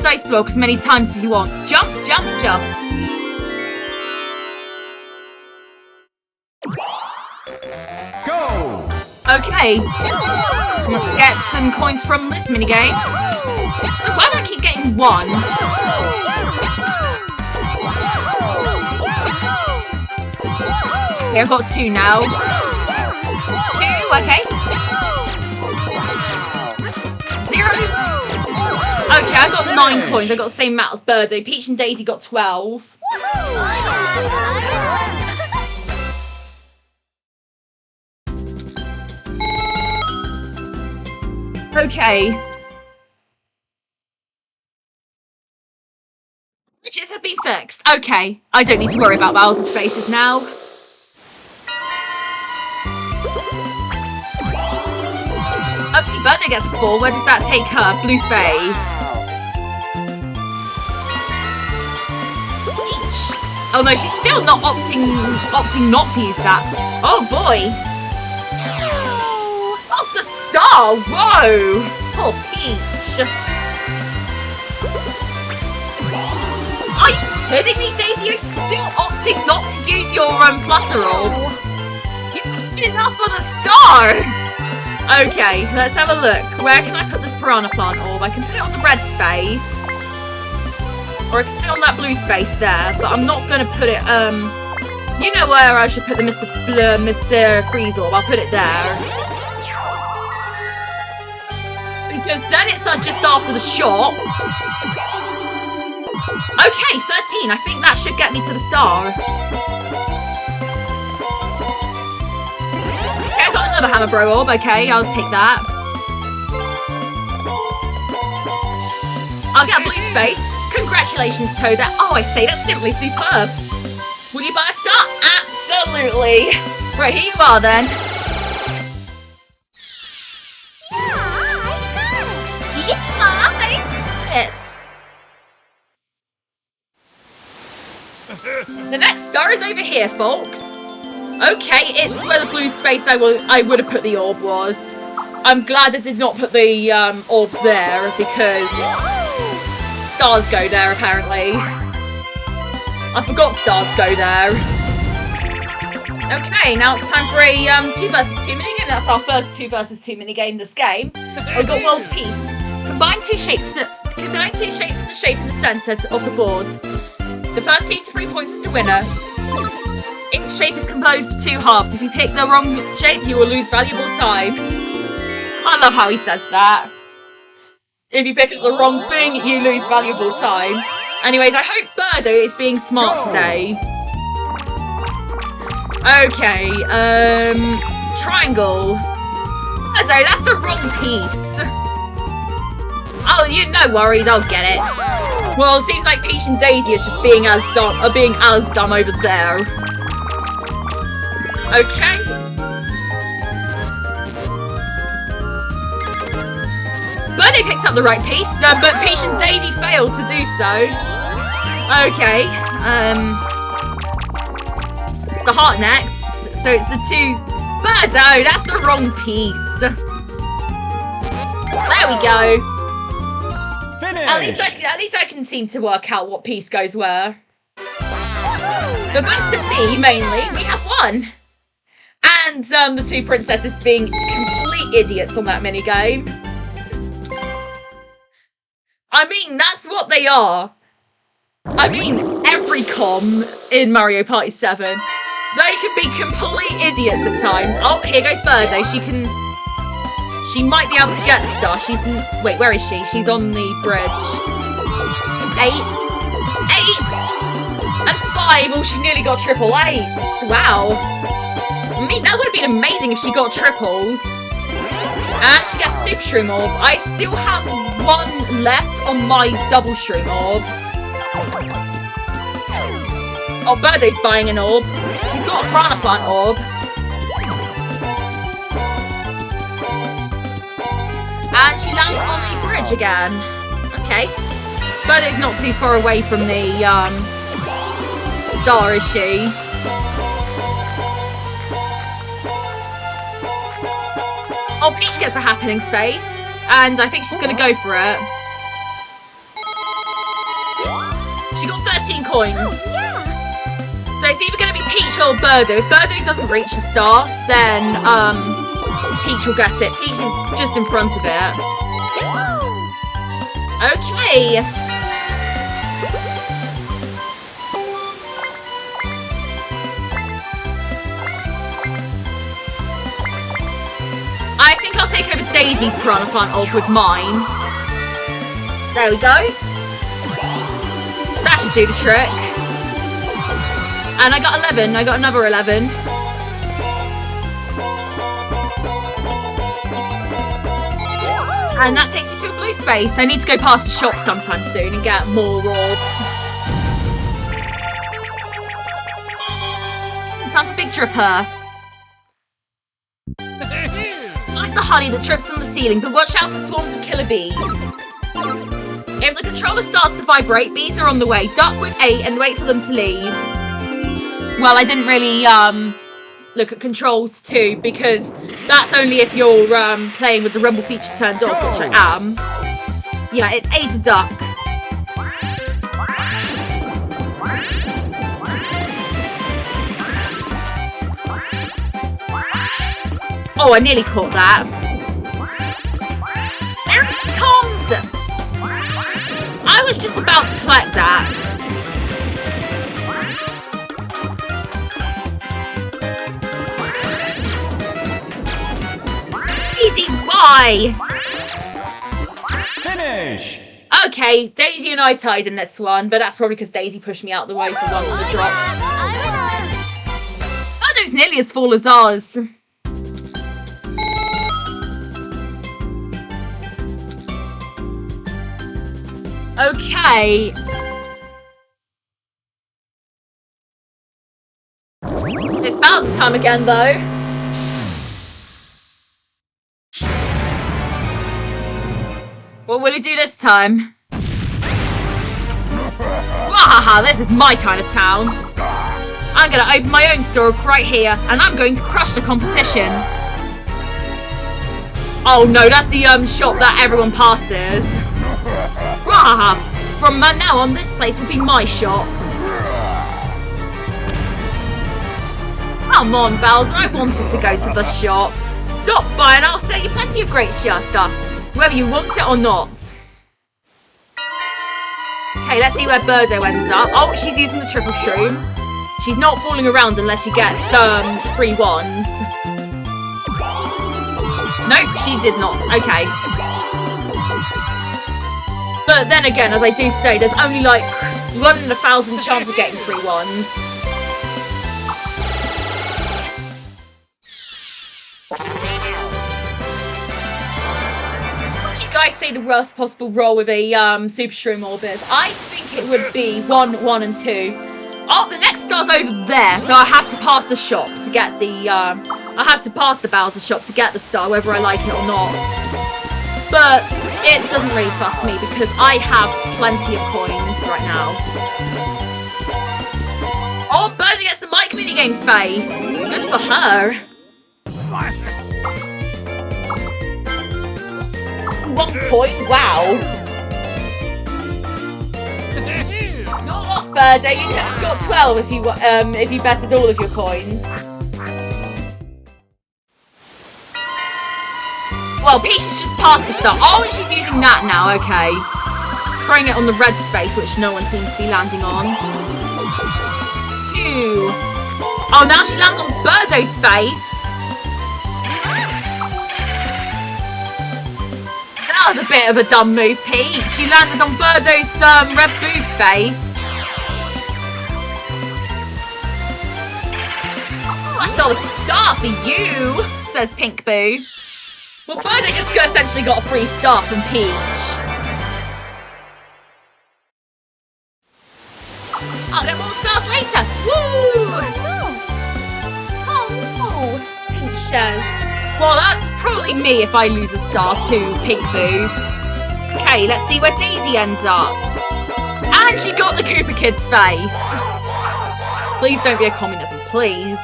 dice block as many times as you want. Jump, jump, jump. Go! Okay. Let's get some coins from this minigame. So why do I keep getting 1? Okay, I've got 2 now. 2, okay. 0. Okay, I got 9 coins. I got the same amount as Birdo. Peach and Daisy got 12. Okay. Glitches have been fixed. Okay, I don't need to worry about Bowser spaces now. Okay, Birdo gets a 4. Where does that take her? Blue space. Peach. Oh no, she's still not opting not to use that. Oh boy. Oh, the star. Whoa. Poor Peach. Are you kidding me, Daisy? You're still opting not to use your flutter orb. You've enough for the star. Okay, let's have a look. Where can I put this piranha plant orb? I can put it on the red space. Or I can put it on that blue space there. But I'm not going to put it, you know where I should put the Mr. Freeze orb. I'll put it there. Because then it's just after the shot. Okay, 13. I think that should get me to the star. Okay, I got another Hammer Bro orb. Okay, I'll take that. I'll get a blue space. Congratulations, Toadette. Oh, I say that's simply superb. Will you buy a star? Absolutely. Right, here you are then. Yeah, I got it. The next star is over here, folks. Okay, it's where the blue space I would have put the orb was. I'm glad I did not put the orb there because stars go there apparently. I forgot stars go there. Okay, now it's time for a 2 versus 2 minigame. That's our first 2 versus 2 minigame this game. We've got World Peace. Combine two shapes of the shape in the centre of the board. The first team to 3 points is the winner. Each shape is composed of 2 halves. If you pick the wrong shape, you will lose valuable time. I love how he says that. if you pick up the wrong thing, you lose valuable time. Anyways, I hope Birdo is being smart today. Okay, triangle. Birdo, that's the wrong piece. Oh, no worries, I'll get it. Well, it seems like Peach and Daisy are just being as dumb over there. Okay. Birdo picked up the right piece, but Peach and Daisy failed to do so. Okay. It's the heart next, so it's the two. Birdo, that's the wrong piece. There we go. At least I can seem to work out what piece goes where. But thanks to me, mainly, we have won. And the two princesses being complete idiots on that minigame. I mean, that's what they are. I mean, every com in Mario Party 7, they can be complete idiots at times. Oh, here goes Birdo. She might be able to get the star. Wait, where is she? She's on the bridge. 8. 8! And 5. Oh, she nearly got triple 8s. Wow. I mean, that would have been amazing if she got triples. And she gets a super shroom orb. I still have 1 left on my double shroom orb. Oh, Birdo's buying an orb. She's got a piranha plant orb. And she lands on the bridge again. Okay. Birdo's not too far away from the star, is she? Oh, Peach gets a happening space. And I think she's going to go for it. She got 13 coins. So it's either going to be Peach or Birdo. If Birdo doesn't reach the star, then Peach will get it. Peach is just in front of it. Okay. I think I'll take over Daisy's piranha plant orb with mine. There we go. That should do the trick. And I got 11. I got another 11. And that takes me to a blue space. I need to go past the shop sometime soon and get more orbs. Time for Big Dripper. Like the honey that drips from the ceiling, but watch out for swarms of killer bees. If the controller starts to vibrate, bees are on the way. Duck with 8 and wait for them to leave. Well, I didn't really look at controls too, because that's only if you're playing with the rumble feature turned off, which I am. Yeah, it's A to duck. Oh, I nearly caught that. Seriously, comms! I was just about to collect that. Easy, why? Finish! Okay, Daisy and I tied in this one, but that's probably because Daisy pushed me out the way for one of the drops. Oh, those nearly as full as ours. Okay. It's Bowser time again, though. What will he do this time? Wahaha, this is my kind of town. I'm going to open my own store right here, and I'm going to crush the competition. Oh no, that's the shop that everyone passes. Wahaha, from now on, this place will be my shop. Come on, Bowser, I wanted to go to the shop. Stop by and I'll sell you plenty of great stuff, whether you want it or not. Okay, let's see where Birdo ends up. Oh, she's using the triple shroom. She's not falling around unless she gets 3 ones. Nope, she did not. Okay. But then again, as I do say, there's only like 1 in 1,000 chance of getting 3 ones. What do you guys say the worst possible roll with a Super Shroom Orb is? I think it would be 1, 1, and 2. Oh, the next star's over there, so I have to pass the shop to get the, I have to pass the Bowser shop to get the star, whether I like it or not. But it doesn't really fuss me, because I have plenty of coins right now. Oh, Birdo gets the mic minigame space! Good for her! 1 point, wow! Not lost, Birdo. You could have got 12 if you betted all of your coins. Well, Peach has just passed the star. Oh, and she's using that now. Okay, she's throwing it on the red space, which no one seems to be landing on. 2. Oh, now she lands on Birdo's space. That was a bit of a dumb move, Peach. She landed on Birdo's red boo space. I stole a star for you, says Pink Boo. Well, Birdo just essentially got a free star from Peach. I'll get more stars later. Woo! Oh no, Peach says. Well, that's probably me if I lose a star to Pink Boo. Okay, let's see where Daisy ends up. And she got the Koopa Kid space. Please don't be a communism, please.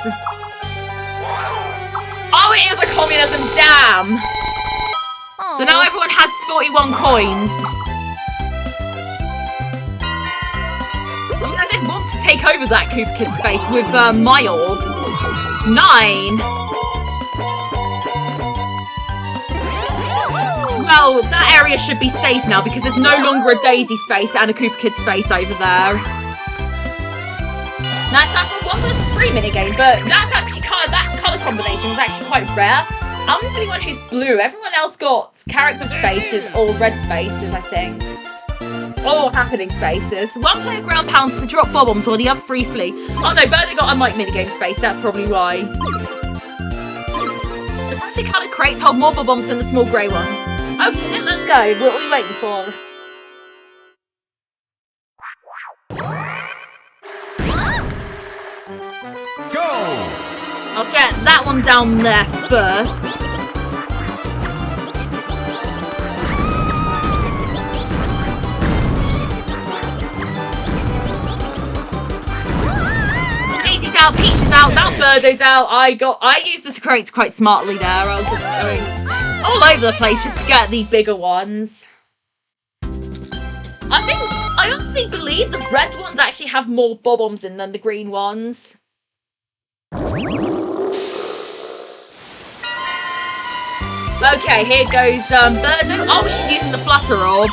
Oh, it is a communism, damn! Aww. So now everyone has 41 coins. I did want to take over that Koopa Kid space with my orb. 9. Well, that area should be safe now because there's no longer a Daisy space and a Koopa Kid space over there. Now it's time for a 1 vs 3 minigame, but that's actually that colour combination was actually quite rare. I'm the only one who's blue. Everyone else got character spaces or red spaces, I think. Or happening spaces. 1 player ground pounds to drop bob-ombs while the other 3 flee. Oh no, Birdo got a mic minigame space, that's probably why. The brightly coloured crates hold more bob-ombs than the small grey ones. Okay, let's go. What are we waiting for? Go! I'll get that one down there first. Daisy's out, Peach is out, now Birdo's out. I used this crate quite smartly there. I was just going all over the place just to get the bigger ones. I honestly believe the red ones actually have more bob-ombs in than the green ones. Okay, here goes Birdo. Oh, she's using the flutter orb.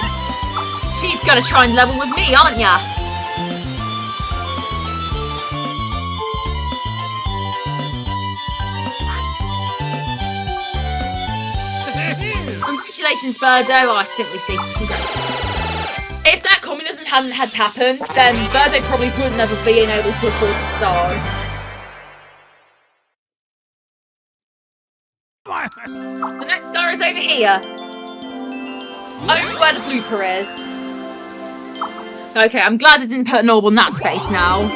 She's gonna try and level with me, aren't ya? Congratulations, Birdo. Oh, I simply see. Congratulations. If that communism hadn't happened, then Birdo probably wouldn't have been able to afford the stars. The next star is over here. Over where the blooper is. Okay, I'm glad I didn't put an orb on that space now.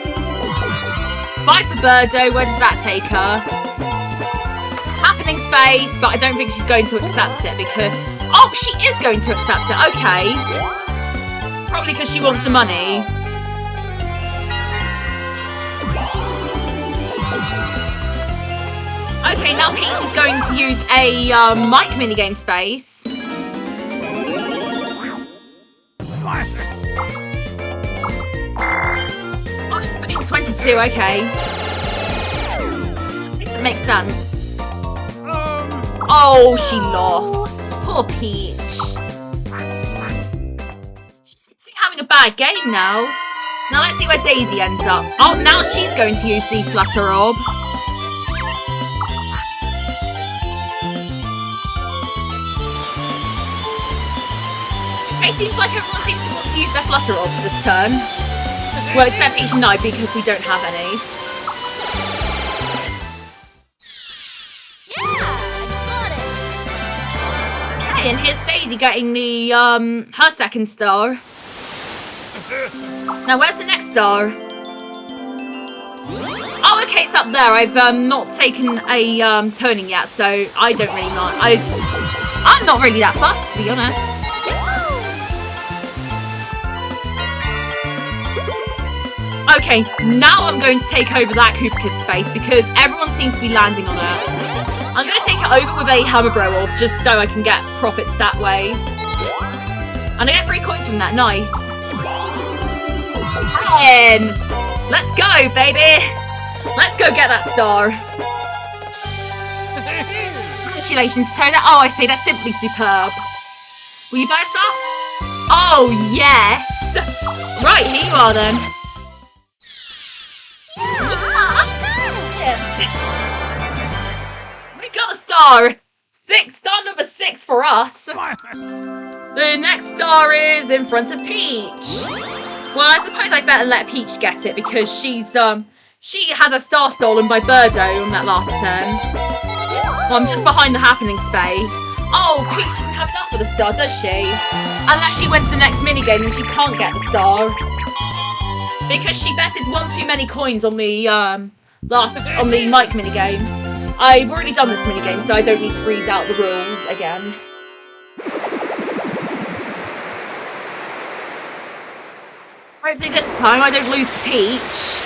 5 for Birdo. Where does that take her? Happening space, but I don't think she's going to accept it because... Oh, she is going to accept it. Okay. Probably because she wants the money. Okay, now Peach is going to use a mic minigame space. Oh, she's putting 22, okay. At least it makes sense. Oh, she lost. Poor Peach. She's having a bad game now. Now let's see where Daisy ends up. Oh, now she's going to use the flutter orb. Okay, seems like everyone seems to want to use their flutter orbs this turn. Well, except Peach and I, because we don't have any. Okay, and here's Daisy getting the, her second star. Now, where's the next star? Oh, okay, it's up there. I've, not taken a, turning yet, so I don't really know. I'm not really that fussed, to be honest. Okay, now I'm going to take over that Koopa Kid space because everyone seems to be landing on it. I'm going to take it over with a Hammer Bro Orb just so I can get profits that way. And I get 3 coins from that, nice. And let's go, baby! Let's go get that star. Congratulations, Toadette. Oh, I see, that's simply superb. Will you buy a star? Oh, yes! Right, here you are then. We got a star! Star number 6 for us. The next star is in front of Peach. Well, I suppose I better let Peach get it because she had a star stolen by Birdo on that last turn. Well, I'm just behind the happening space. Oh, Peach doesn't have enough of the star, does she? Unless she wins the next minigame and she can't get the star. Because she betted 1 too many coins on the on the mic minigame. I've already done this minigame, so I don't need to read out the rules again. Hopefully this time I don't lose to Peach.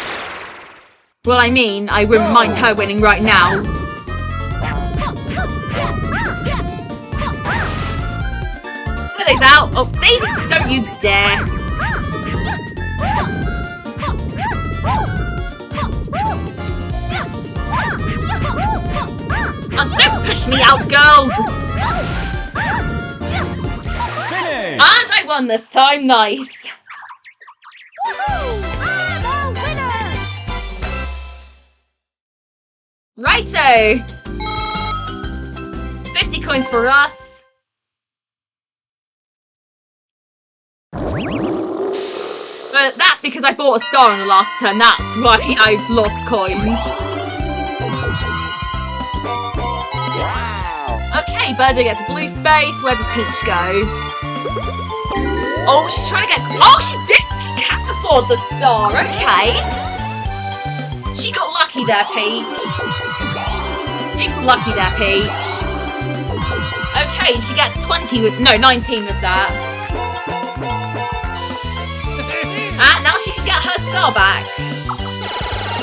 Well, I mean, I wouldn't mind her winning right now. Birdo's out. Oh, Daisy, don't you dare. Oh, don't push me out, girls! Finish. And I won this time, nice. I'm a winner! Righto! 50 coins for us. But that's because I bought a star on the last turn, that's why I've lost coins. Okay, Birdo gets a blue space. Where does Peach go? Oh, she's trying to get... Oh, she did! She can't afford the star, okay. She got lucky there, Peach. You got lucky there, Peach. Okay, she gets 20 with... No, 19 with that. And now she can get her star back.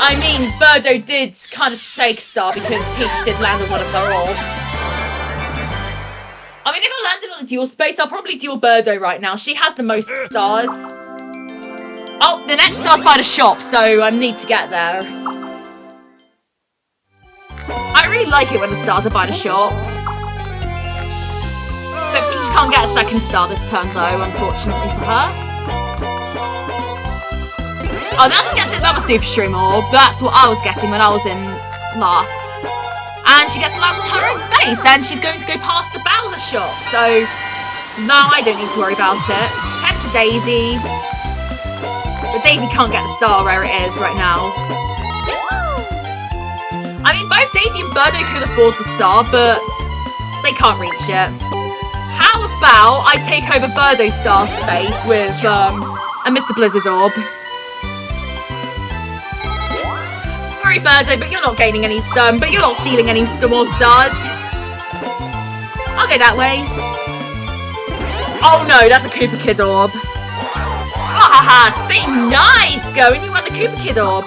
I mean, Birdo did kind of take star because Peach did land on one of her orbs. I mean, if I landed on a dual space, I'll probably dual Birdo right now. She has the most stars. Oh, the next star's by the shop, so I need to get there. I really like it when the stars are by the shop. But Peach can't get a second star this turn, though, unfortunately for her. Oh, now she gets another Super Shroom Orb. That's what I was getting when I was in last. And she gets to land on her own space, and she's going to go past the Bowser shop. So, now I don't need to worry about it. 10 for Daisy. But Daisy can't get the star where it is right now. I mean, both Daisy and Birdo could afford the star, but they can't reach it. How about I take over Birdo's star space with a Mr. Blizzard Orb? Sorry, Birdo, but you're not gaining any but you're not stealing any more stars. I'll go that way. Oh no, that's a Koopa Kid Orb. Ha ha ha, say nice, go, and you won the Koopa Kid Orb.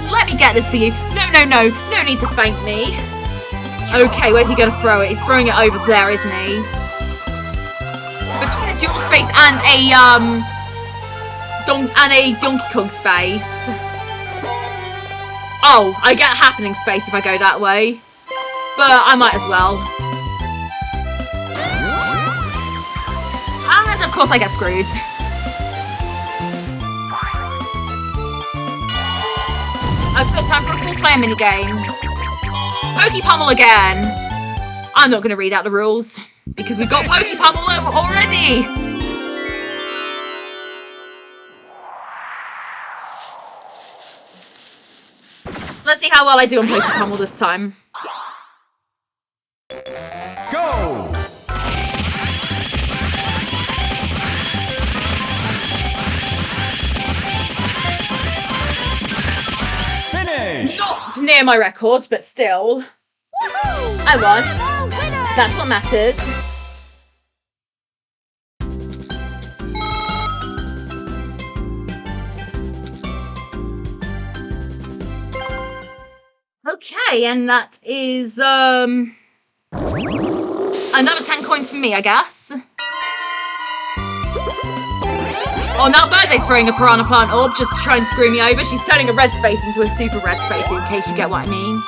Let me get this for you. No, no, no, no need to thank me. Okay, where's he gonna throw it? He's throwing it over there, isn't he? Between a dual space and a Donkey Kong space. Oh, I get a happening space if I go that way. But I might as well. And of course I get screwed. Okay, time for a full player minigame. Poke Pummel again. I'm not going to read out the rules because we've got Poke Pummel already. Let's see how well I do on Pokemon this time. Go! Finish! Not near my record, but still. I won. That's what matters. Okay, and that is another 10 coins for me, I guess. Oh, now Birdo's throwing a Piranha Plant Orb just to try and screw me over. She's turning a red space into a super red space, in case you get what I mean.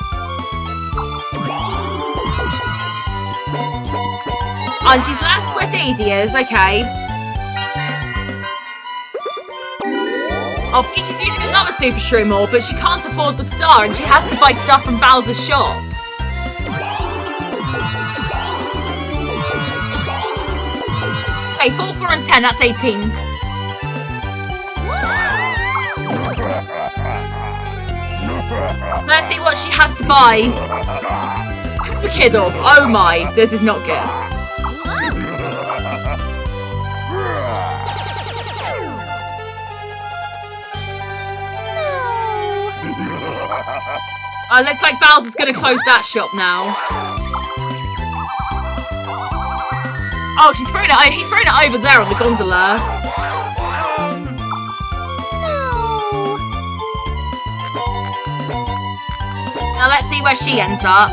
Oh, and she's last where Daisy is, okay. Oh, Peach is using another Super Shroom Orb, but she can't afford the star and she has to buy stuff from Bowser's shop. Okay, 4, 4, and 10, that's 18. Let's see what she has to buy. Koopa Kid Orb. Oh my, this is not good. Looks like Bowser's gonna close that shop now. Oh, he's throwing it over there on the gondola. Now let's see where she ends up.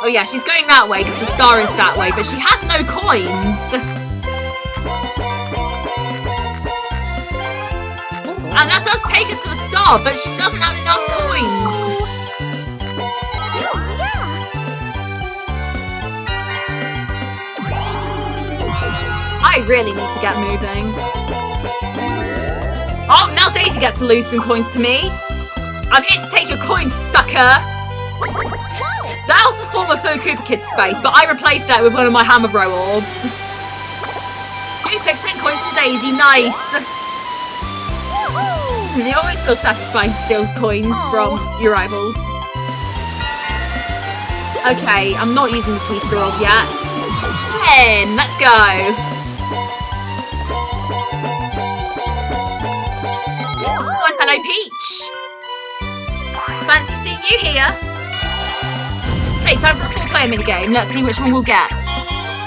Oh yeah, she's going that way because the star is that way, but she has no coins. And that does take her to the star, but she doesn't have enough coins. I really need to get moving. Oh, now Daisy gets to lose some coins to me. I'm here to take your coins, sucker. That was the former Faux Koopa Kid space, but I replaced that with one of my Hammer Bro orbs. You took 10 coins from Daisy, nice. It always feels satisfying to steal coins from your rivals. Okay, I'm not using the Twister Orb yet. 10, let's go. Oh, and hello, Peach. Fancy seeing you here. Okay, time for a 4-player minigame. Let's see which one we'll get.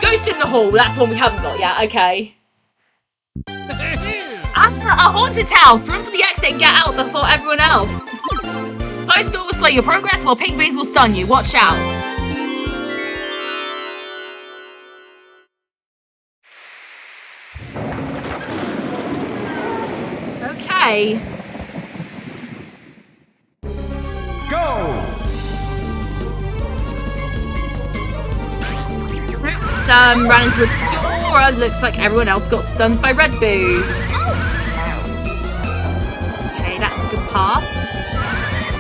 Ghost in the Hall, that's one we haven't got yet, okay. A haunted house! Run for the exit and get out before everyone else! Closed door will slow your progress while pink bees will stun you. Watch out! Okay. Go! Oops, ran into a door. Looks like everyone else got stunned by red boos. That's a good path.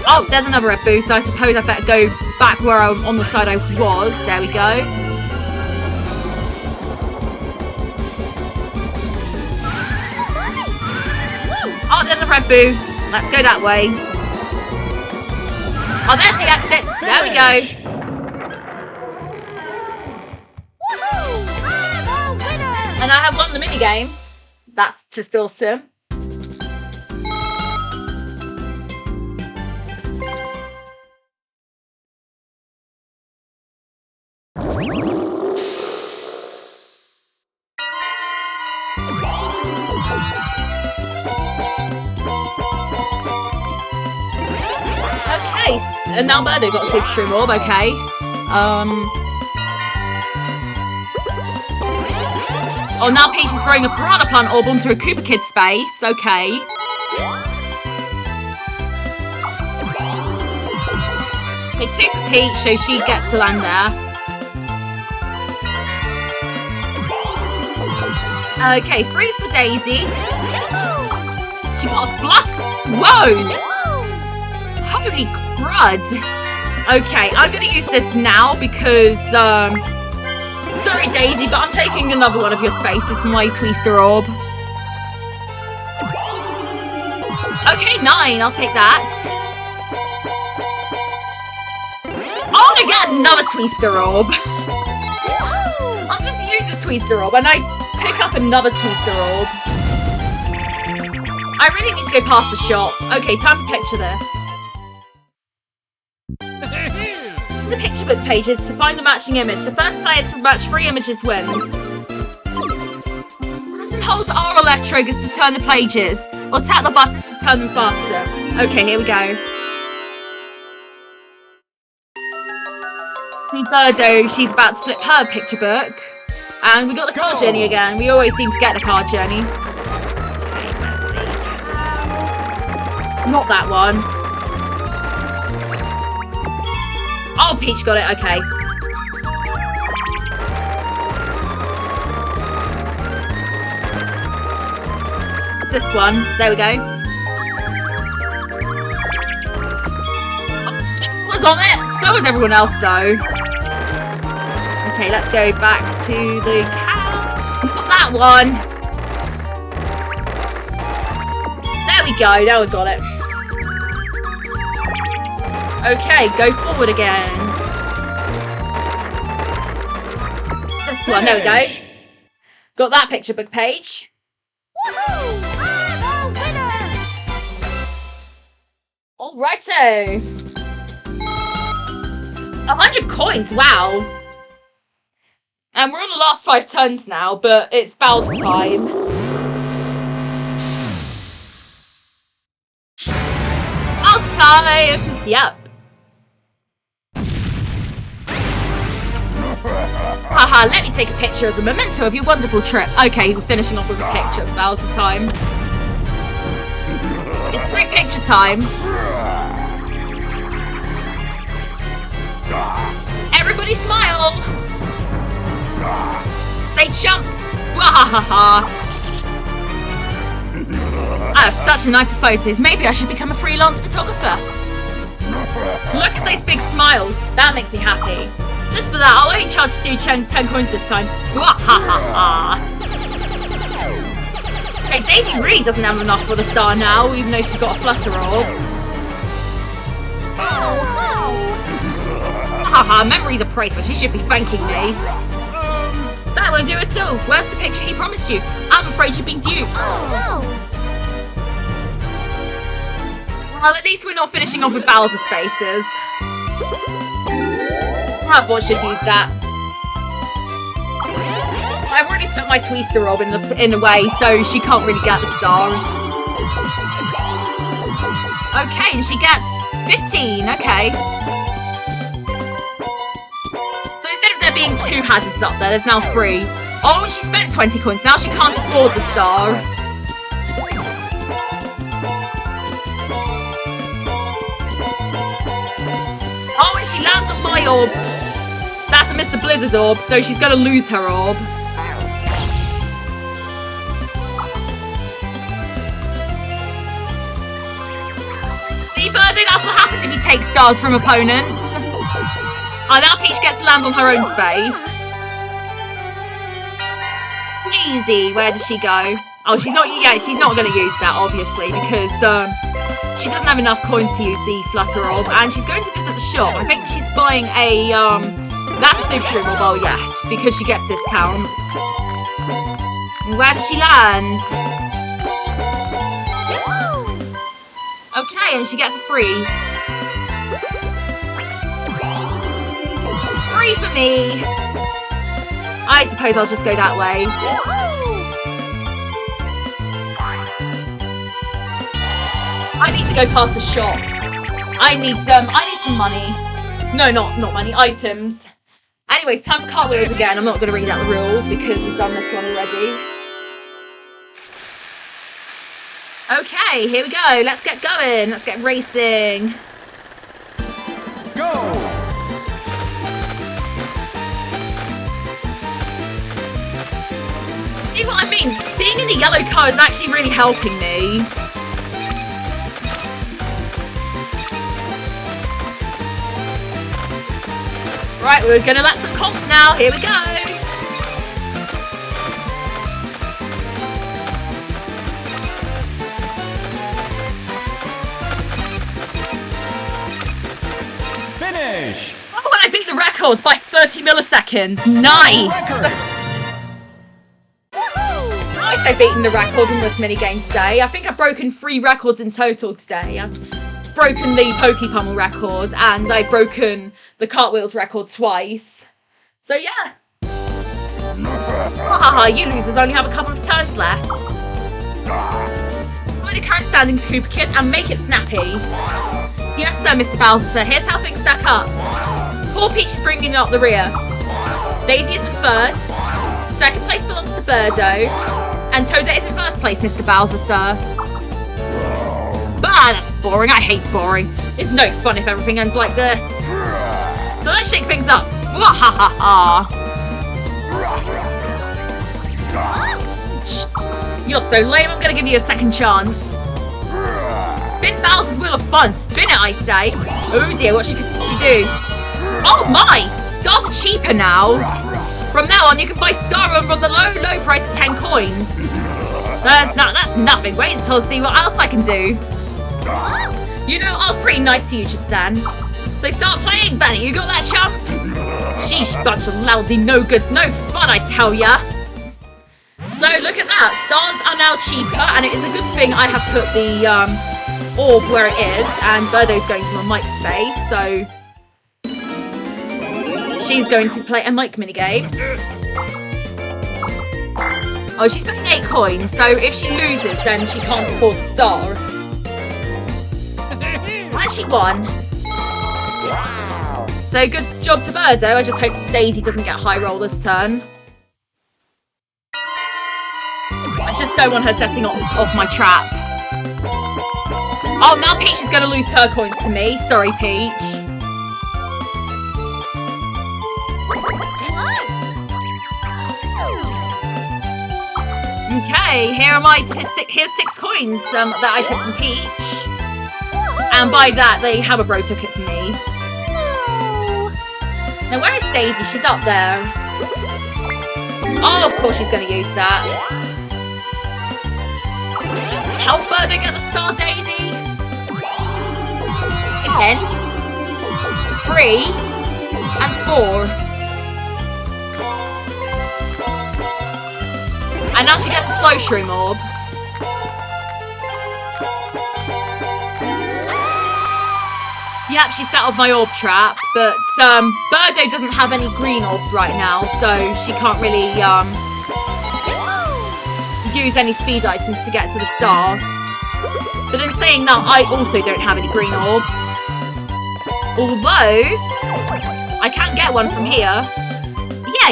Oh, there's another red boo, so I suppose I better go back where I'm on the side I was. There we go. Oh, there's a red boo. Let's go that way. Oh, there's the exit. There we go. And I have won the minigame. That's just awesome. Okay, and now Birdo got a Super Shroom Orb, okay. Oh, now Peach is throwing a Piranha Plant Orb onto a Koopa Kid space, okay. Okay, 2 for Peach, so she gets to land there. Okay, 3 for Daisy. She got a blast. Whoa! Holy crud! Okay, I'm gonna use this now because, sorry Daisy, but I'm taking another one of your spaces for my Twister Orb. Okay, 9. I'll take that. I want to get another Twister Orb. I'll just use a Twister Orb and I pick up another Twister Orb. I really need to go past the shop. Okay, time to picture this. The picture book pages to find the matching image. The first player to match 3 images wins. Press and hold R or left triggers to turn the pages, or tap the buttons to turn them faster. Okay, here we go. See Birdo, she's about to flip her picture book. And we got the card journey again. We always seem to get the card journey. Okay, let's see. Not that one. Oh, Peach got it, okay. This one, there we go. Oh, was on it, so was everyone else though. Okay, let's go back to the cow. Not that one. There we go, now we've got it. Okay, go forward again. This one, there we go. Got that picture book page. Woohoo! I'm a winner! Alrighto. 100 coins, wow. And we're on the last 5 turns now, but it's Bowser time. Bowser time! Yep. Haha, let me take a picture as a memento of your wonderful trip. Okay, we're finishing off with a picture of Bowser time. It's group picture time. Everybody smile! Say chumps! Wahahaha! I have such an eye for photos. Maybe I should become a freelance photographer. Look at those big smiles. That makes me happy. Just for that, I'll only charge you 10 coins this time. Wahahaha! Okay, Daisy really doesn't have enough for the star now, even though she's got a flutter orb. Haha, memories are priceless. She should be thanking me. That won't do it at all. Where's the picture he promised you? I'm afraid you've been duped. Oh, Well, at least we're not finishing off with Bowser spaces. I thought she'd use that. I've already put my Twister Orb in the way, so she can't really get the star. Okay, and she gets 15. Okay. So instead of there being 2 hazards up there's now 3. Oh, and she spent 20 coins. Now she can't afford the star. Oh, and she lands on my orb. That's a Mr. Blizzard orb, so she's going to lose her orb. See, Birdo, that's what happens if you take stars from opponents. Oh, now Peach gets to land on her own space. Easy, where does she go? Oh, she's not going to use that, obviously, because she doesn't have enough coins to use the Flutter Orb, and she's going to visit the shop. I think she's buying a, that's a Super Stream Orb, oh yeah, because she gets discounts. Where does she land? Okay, and she gets a free. Free for me! I suppose I'll just go that way. I need to go past the shop. I need some money. No, not money, items. Anyways, time for cartwheels again. I'm not going to read out the rules because we've done this one already. Okay, here we go. Let's get going. Let's get racing. Go! See what I mean? Being in the yellow car is actually really helping me. Right, we're gonna let some comps now. Here we go. Finish! Oh, and I beat the record by 30 milliseconds. Nice! Nice, I've beaten the record in this minigame today. I think I've broken 3 records in total today. I've broken the Pokey Pummel record, and I've broken the Cartwheels record twice. So yeah. Haha, you losers only have a couple of turns left. Explain the current standings, Koopa Kid, and make it snappy. Yes, sir, Mr. Bowser. Here's how things stack up. Poor Peach is bringing up the rear. Daisy is in 3rd. 2nd place belongs to Birdo. And Toadette is in 1st place, Mr. Bowser, sir. Bah, that's boring. I hate boring. It's no fun if everything ends like this. So let's shake things up. Wahahaha. You're so lame, I'm gonna give you a second chance. Spin Bowser's Wheel of Fun. Spin it, I say. Oh dear, what should she do? Oh my! Stars are cheaper now. From now on, you can buy Star Run from the low price of 10 coins. That's nothing. Wait until I see what else I can do. You know, I was pretty nice to you just then. So start playing, Benny. You got that, chump? Sheesh, bunch of lousy, no good, no fun, I tell ya. So look at that. Stars are now cheaper, and it is a good thing I have put the orb where it is, and Birdo's going to a mic space, so she's going to play a mic minigame. Oh, she's putting 8 coins, so if she loses, then she can't afford the star. And she won. So good job to Birdo. I just hope Daisy doesn't get a high roll this turn. I just don't want her setting off my trap. Oh, now Peach is going to lose her coins to me. Sorry, Peach. Okay, here's 6 coins that I took from Peach. And by that, the Hammer Bro took it from me. Now, where is Daisy? She's up there. Oh, of course she's going to use that. Should we help Birdo get the star, Daisy? 10, 3, and 4. And now she gets a slow shroom orb. Yep, she set off my orb trap, but Birdo doesn't have any green orbs right now, so she can't really use any speed items to get to the star. But in saying that, I also don't have any green orbs. Although, I can get one from here.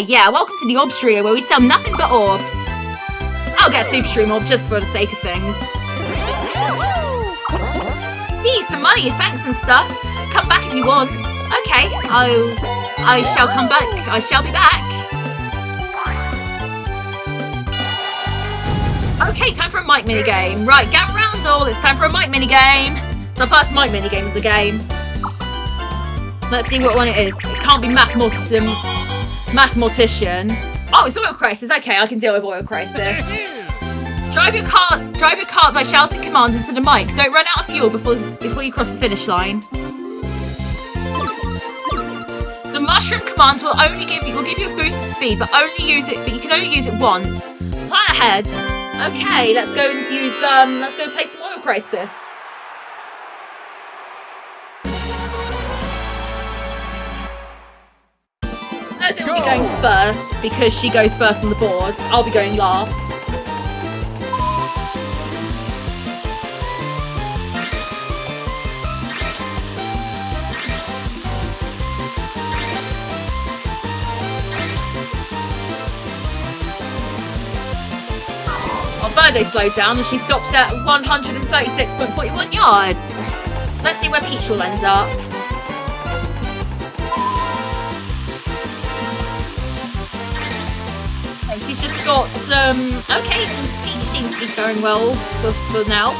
Yeah, welcome to the Orbs Trio, where we sell nothing but orbs. I'll get a Super Shroom Orb just for the sake of things. Gee, some money, thanks and stuff. Come back if you want. Okay, I shall come back. I shall be back. Okay, time for a mic minigame. Right, gather round all. It's time for a mic minigame. It's the first mic minigame of the game. Let's see what one it is. It can't be Mathematician. Oh, it's Oil Crisis. Okay, I can deal with Oil Crisis. Drive your cart by shouting commands into the mic. Don't run out of fuel before you cross the finish line. The mushroom command will give you a boost of speed, but you can only use it once. Plan ahead. Okay, let's go play some Oil Crisis. Birdo will be going first because she goes first on the boards. I'll be going last. Birdo slowed down and she stopped at 136.41 yards. Let's see where Peach will end up. Okay, she's just got okay, Peach seems to be going well for now.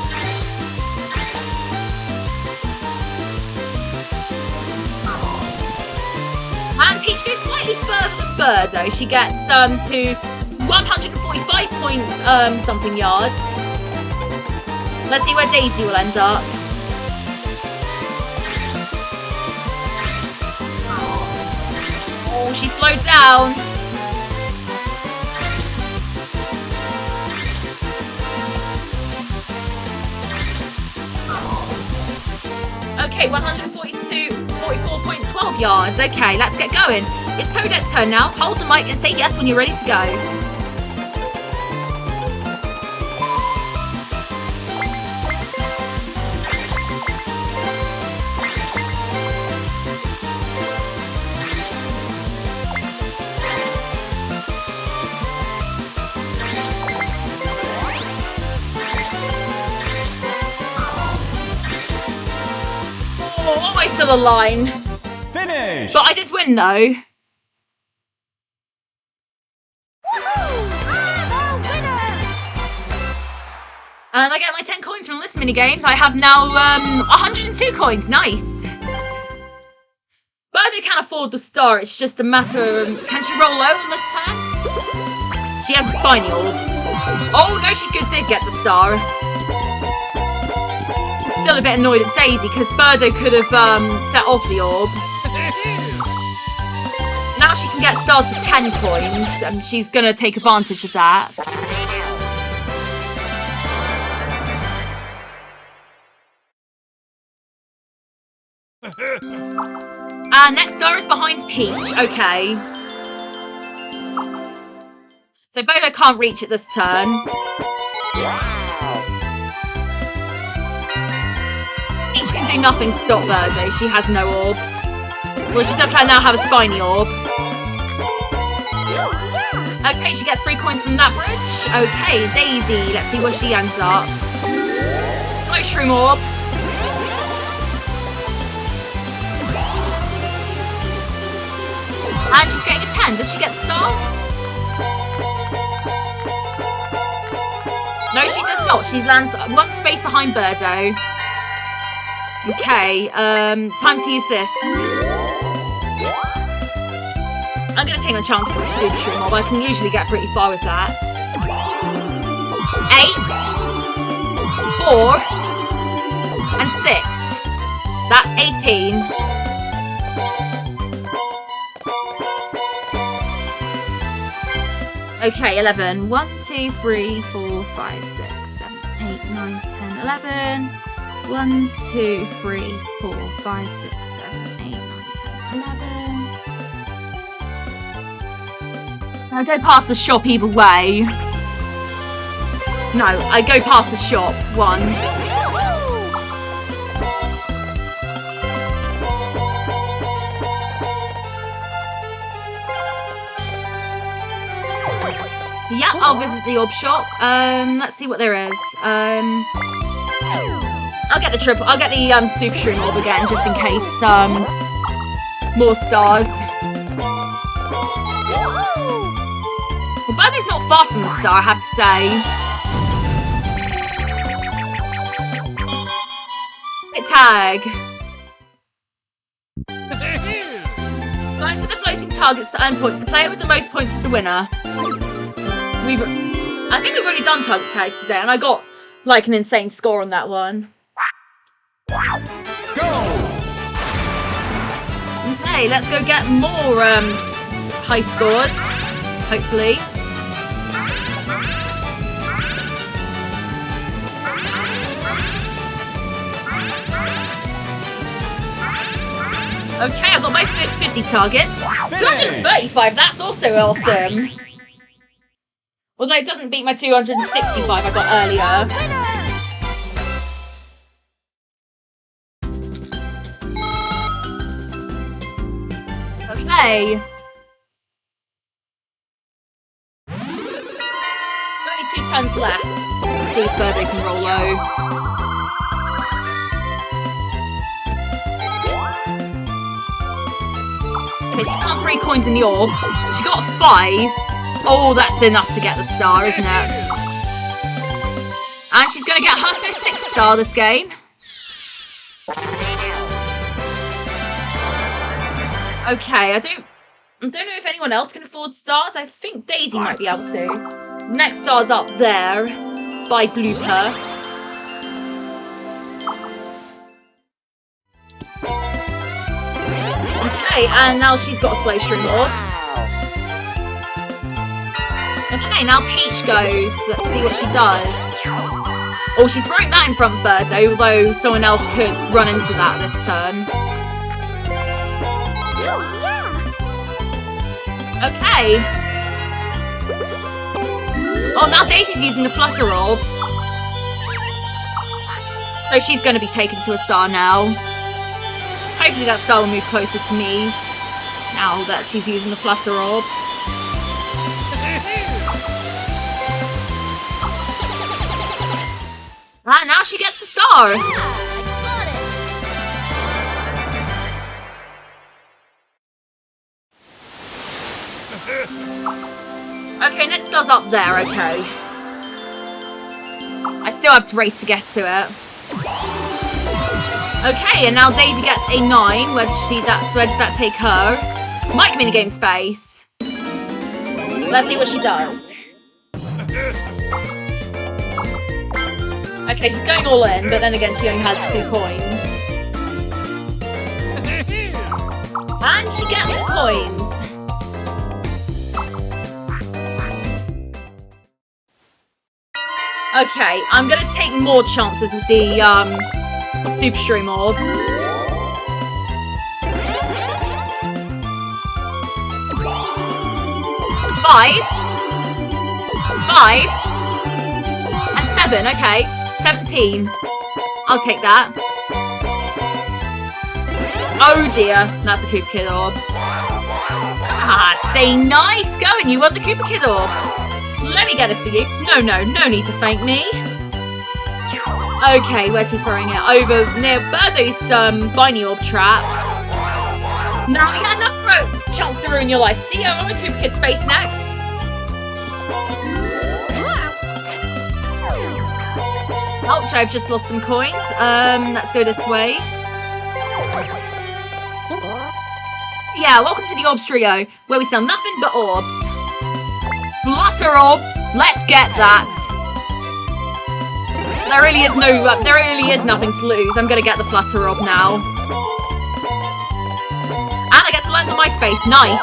And Peach goes slightly further than Birdo. She gets to 145 point something yards. Let's see where Daisy will end up. Oh, she slowed down. Okay, 144.12 yards. Okay, let's get going. It's Toadette's turn now. Hold the mic and say yes when you're ready to go. Oh, still a line. Finish! But I did win though. And I get my 10 coins from this minigame. I have now 102 coins. Nice. Birdo can afford the star. It's just a matter of... Can she roll low on this turn? She has a spiny orb. Oh, no, she did get the star. Still a bit annoyed at Daisy because Birdo could have set off the orb. Now she can get stars for 10 coins, and she's going to take advantage of that. Next star is behind Peach. Okay. So Birdo can't reach it this turn. Peach can do nothing to stop Birdo. She has no orbs. Well, she does now have a spiny orb. Okay, she gets 3 coins from that bridge. Okay, Daisy. Let's see where she ends up. Slow Shroom Orb. And she's getting a 10. Does she get the star? No, she does not. She lands 1 space behind Birdo. Okay, time to use this. I'm going to take my chance with the Super Shroom Mob. I can usually get pretty far with that. 8, 4, and 6. That's 18. Okay, 11. 1, 2, 3, 4, 5, 6, 7, 8, 9, 10, 11. 1, 2, 3, 4, 5, 6, 7, 8, 9, 10, 11. So I go past the shop either way. No, I go past the shop once. Yeah, I'll visit the orb shop. Let's see what there is. I'll get the Super Shroom Orb again, just in case, more stars. Well, Birdo's not far from the star, I have to say. Hit tag. Going to the floating targets to earn points. The player with the most points is the winner. I think we've already done target tag today, and I got, like, an insane score on that one. Go! Okay, let's go get more high scores, hopefully. Okay, I've got my 50 targets. 235, that's also awesome. Although it doesn't beat my 265 I got earlier. Okay. Only 2 turns left. Let's see if Birdo can roll low. Okay, she got 3 coins in the orb. She got 5. Oh, that's enough to get the star, isn't it? And she's going to get her 6th star this game. Okay, I don't know if anyone else can afford stars. I think Daisy might be able to. Next star's up there by Blooper. Okay, Okay, and now she's got a slow stream orb. Okay, now Peach goes. Let's see what she does. Oh, she's throwing that in front of Birdo, although someone else could run into that this turn. Okay. Oh, now Daisy's using the Flutter Orb. So she's going to be taken to a star now. Hopefully that star will move closer to me now that she's using the Flutter Orb. And now she gets a star! Okay, next star's up there, okay. I still have to race to get to it. Okay, and now Daisy gets a 9. Where does that take her? Mike minigame space. Let's see what she does. Okay, she's going all in, but then again she only has 2 coins. And she gets the coins. Okay, I'm gonna take more chances with the Super Stream Orb. 5, 5, and 7, okay. 17. I'll take that. Oh dear, that's a Koopa Kid Orb. Ah, say nice going, you won the Koopa Kid Orb. Let me get this for you. No need to thank me. Okay, where's he throwing it? Over near Birdo's Viney Orb trap. Now you got enough chance to ruin your life. See you on the Koopa Kid space next. Ouch, I've just lost some coins. Let's go this way. Yeah, welcome to the Orbs Trio, where we sell nothing but orbs. Flutter Orb, let's get that. There really is nothing to lose. I'm gonna get the Flutter Orb now. And I get to land on my space, nice.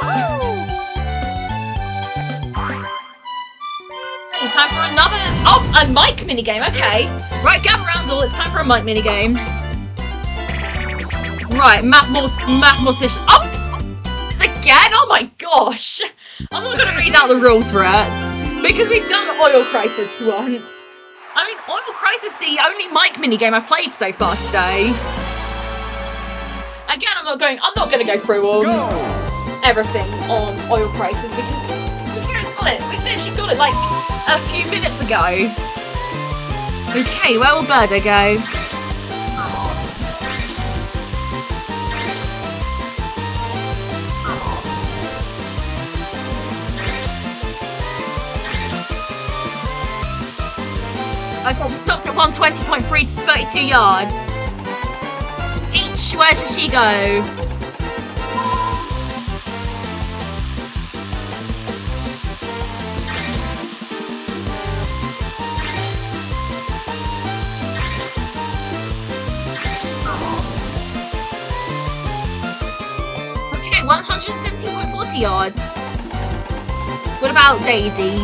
Time for another... Oh, a mic minigame, okay. Right, gather round all, it's time for a mic minigame. Right, mathematician... Oh! This again? Oh my gosh! I'm not going to read out the rules for it. Because we've done Oil Crisis once. I mean, Oil Crisis is the only mic minigame I've played so far today. Again, I'm not going to go through everything on Oil Crisis because... We literally got it like a few minutes ago. Okay, where will Birdo go? Okay, she stops at 120.3 to 32 yards. Peach, where does she go? Okay, 117.40 yards. What about Daisy?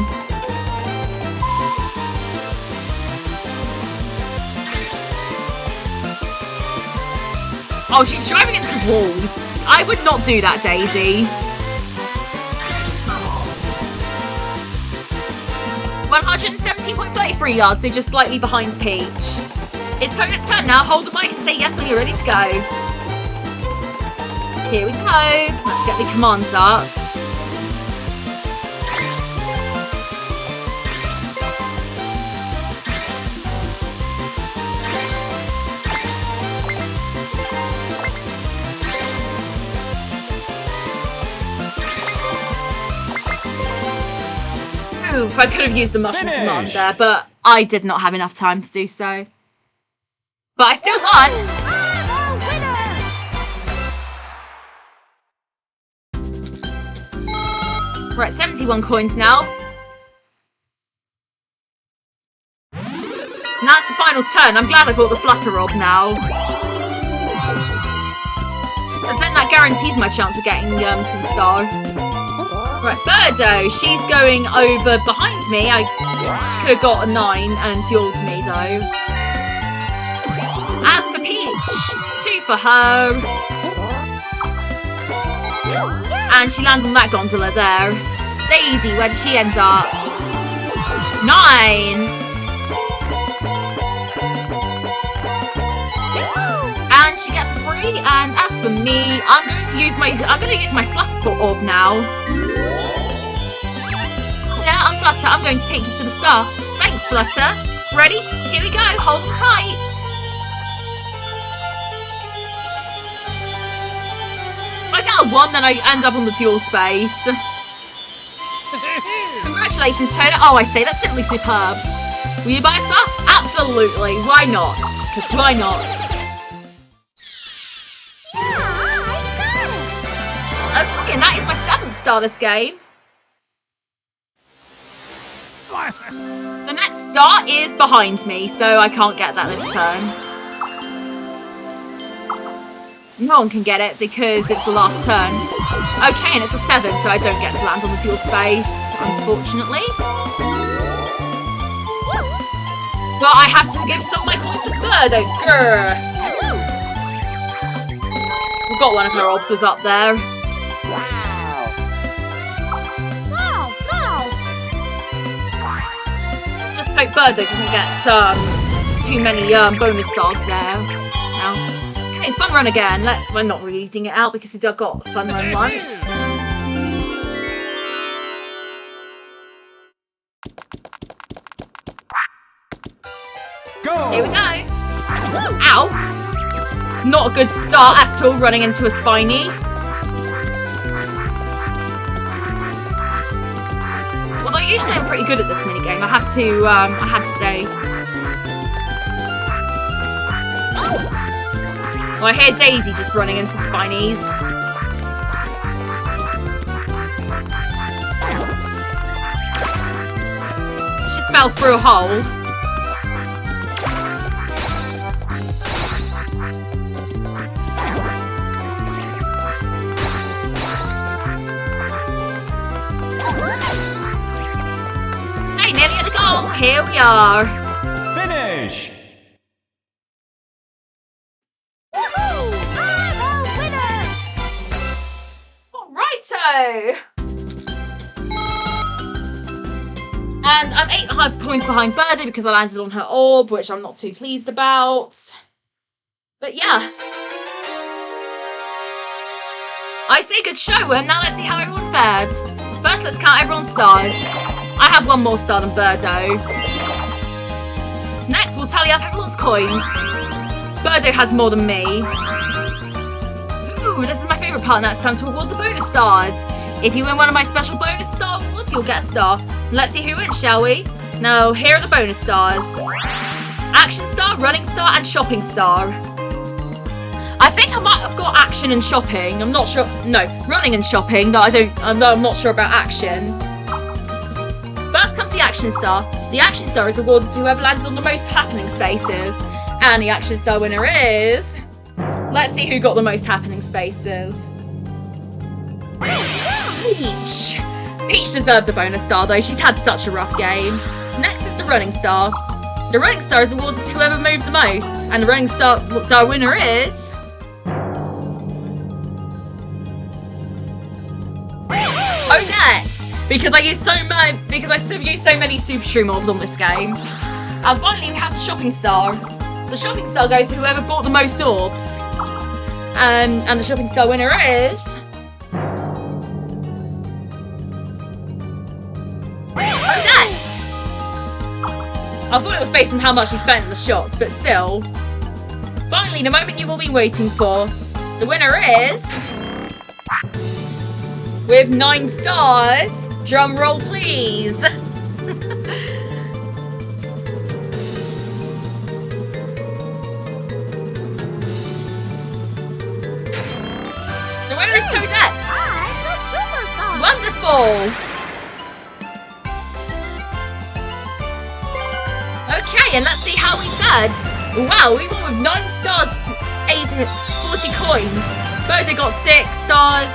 Oh, she's driving into walls. I would not do that, Daisy. 117.33 yards, so just slightly behind Peach. It's Toadette's turn now. Hold the mic and say yes when you're ready to go. Here we go. Let's get the commands up. I could have used the mushroom command there, but I did not have enough time to do so. But I still won! Right, 71 coins now. Now it's the final turn. I'm glad I bought the Flutter Orb now. Because then that guarantees my chance of getting to the star. Right, Birdo, she's going over behind me. She could have got a 9 and dueled me though. As for Peach, 2 for her. And she lands on that gondola there. Daisy, where did she end up? 9. And she gets a 3. And as for me, I'm going to use my Flutterport orb now. Yeah, I'm Flutter. I'm going to take you to the star. Thanks, Flutter. Ready? Here we go. Hold on tight. If I get a 1, then I end up on the dual space. Congratulations, Toadette. Oh, I say, that's simply superb. Will you buy a star? Absolutely. Why not? Because why not? Okay, and that is my 7th star this game. The next star is behind me, so I can't get that this turn. No one can get it because it's the last turn. Okay, and it's a 7, so I don't get to land on the dual space, unfortunately. Well, I have to give some of my points to Birdo. Grr. We've got one of her orbs was up there. Just hope Birdo doesn't get too many bonus stars there. Now, okay, fun run again. We're not reading it out because we got fun run once. Go! Here we go. Ow! Not a good start at all, running into a spiny. Although usually I'm pretty good at this minigame, I have to say. Oh, I hear Daisy just running into spinies. She just fell through a hole. Nearly at the goal. Here we are. Finish! Woohoo! I'm a winner! Alrighto! And I'm 8 points behind Birdo because I landed on her orb, which I'm not too pleased about. But yeah. I say good show, and now let's see how everyone fared. First, let's count everyone's stars. I have 1 more star than Birdo. Next, we'll tally up everyone's coins. Birdo has more than me. Ooh, this is my favourite part, and that's time to award the bonus stars. If you win one of my special bonus star awards, you'll get a star. Let's see who wins, shall we? Now, here are the bonus stars. Action star, running star, and shopping star. I think I might have got action and shopping. I'm not sure. No, running and shopping. No, I'm not sure about action. First comes the action star. The action star is awarded to whoever lands on the most happening spaces. And the action star winner is... Let's see who got the most happening spaces. Peach. Peach deserves a bonus star though. She's had such a rough game. Next is the running star. The running star is awarded to whoever moves the most. And the running star winner is... Toadette! Because I use so many super shroom orbs on this game. And finally we have the shopping star. The shopping star goes to whoever bought the most orbs. And the shopping star winner is... Toadette! I thought it was based on how much he spent in the shops, but still. Finally, the moment you've all been waiting for. The winner is... With 9 stars, drum roll please. The winner is Toadette. I'm the superstar! Wonderful. Okay, and let's see how we fared. Wow, we won with 9 stars, 40 coins. Birdo got 6 stars.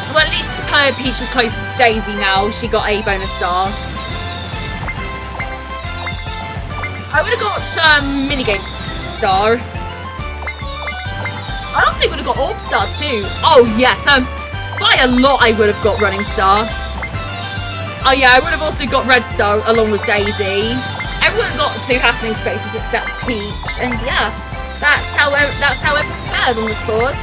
Well, at least Peach was closer to Daisy now. She got a bonus star. I would have got minigames star. I also would have got Orb star too. Oh yes, by a lot I would have got running star. Oh yeah, I would have also got red star along with Daisy. Everyone got 2 happening spaces except Peach, and yeah, that's how everyone fared on the board.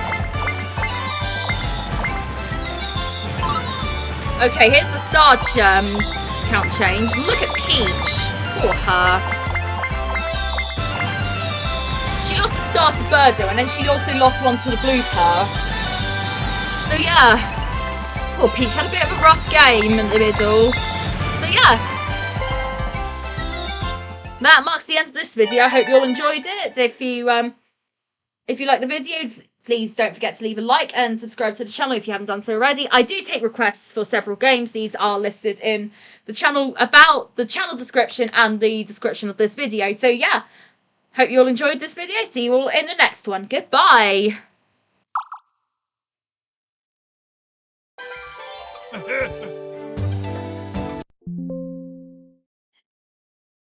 Okay, here's the star count change. Look at Peach. Poor her. She lost a star to Birdo, and then she also lost one to the blooper. So yeah. Poor Peach had a bit of a rough game in the middle. So yeah. That marks the end of this video. I hope you all enjoyed it. If you like the video, please don't forget to leave a like and subscribe to the channel if you haven't done so already. I do take requests for several games. These are listed in the channel description and the description of this video. So yeah, hope you all enjoyed this video. See you all in the next one. Goodbye.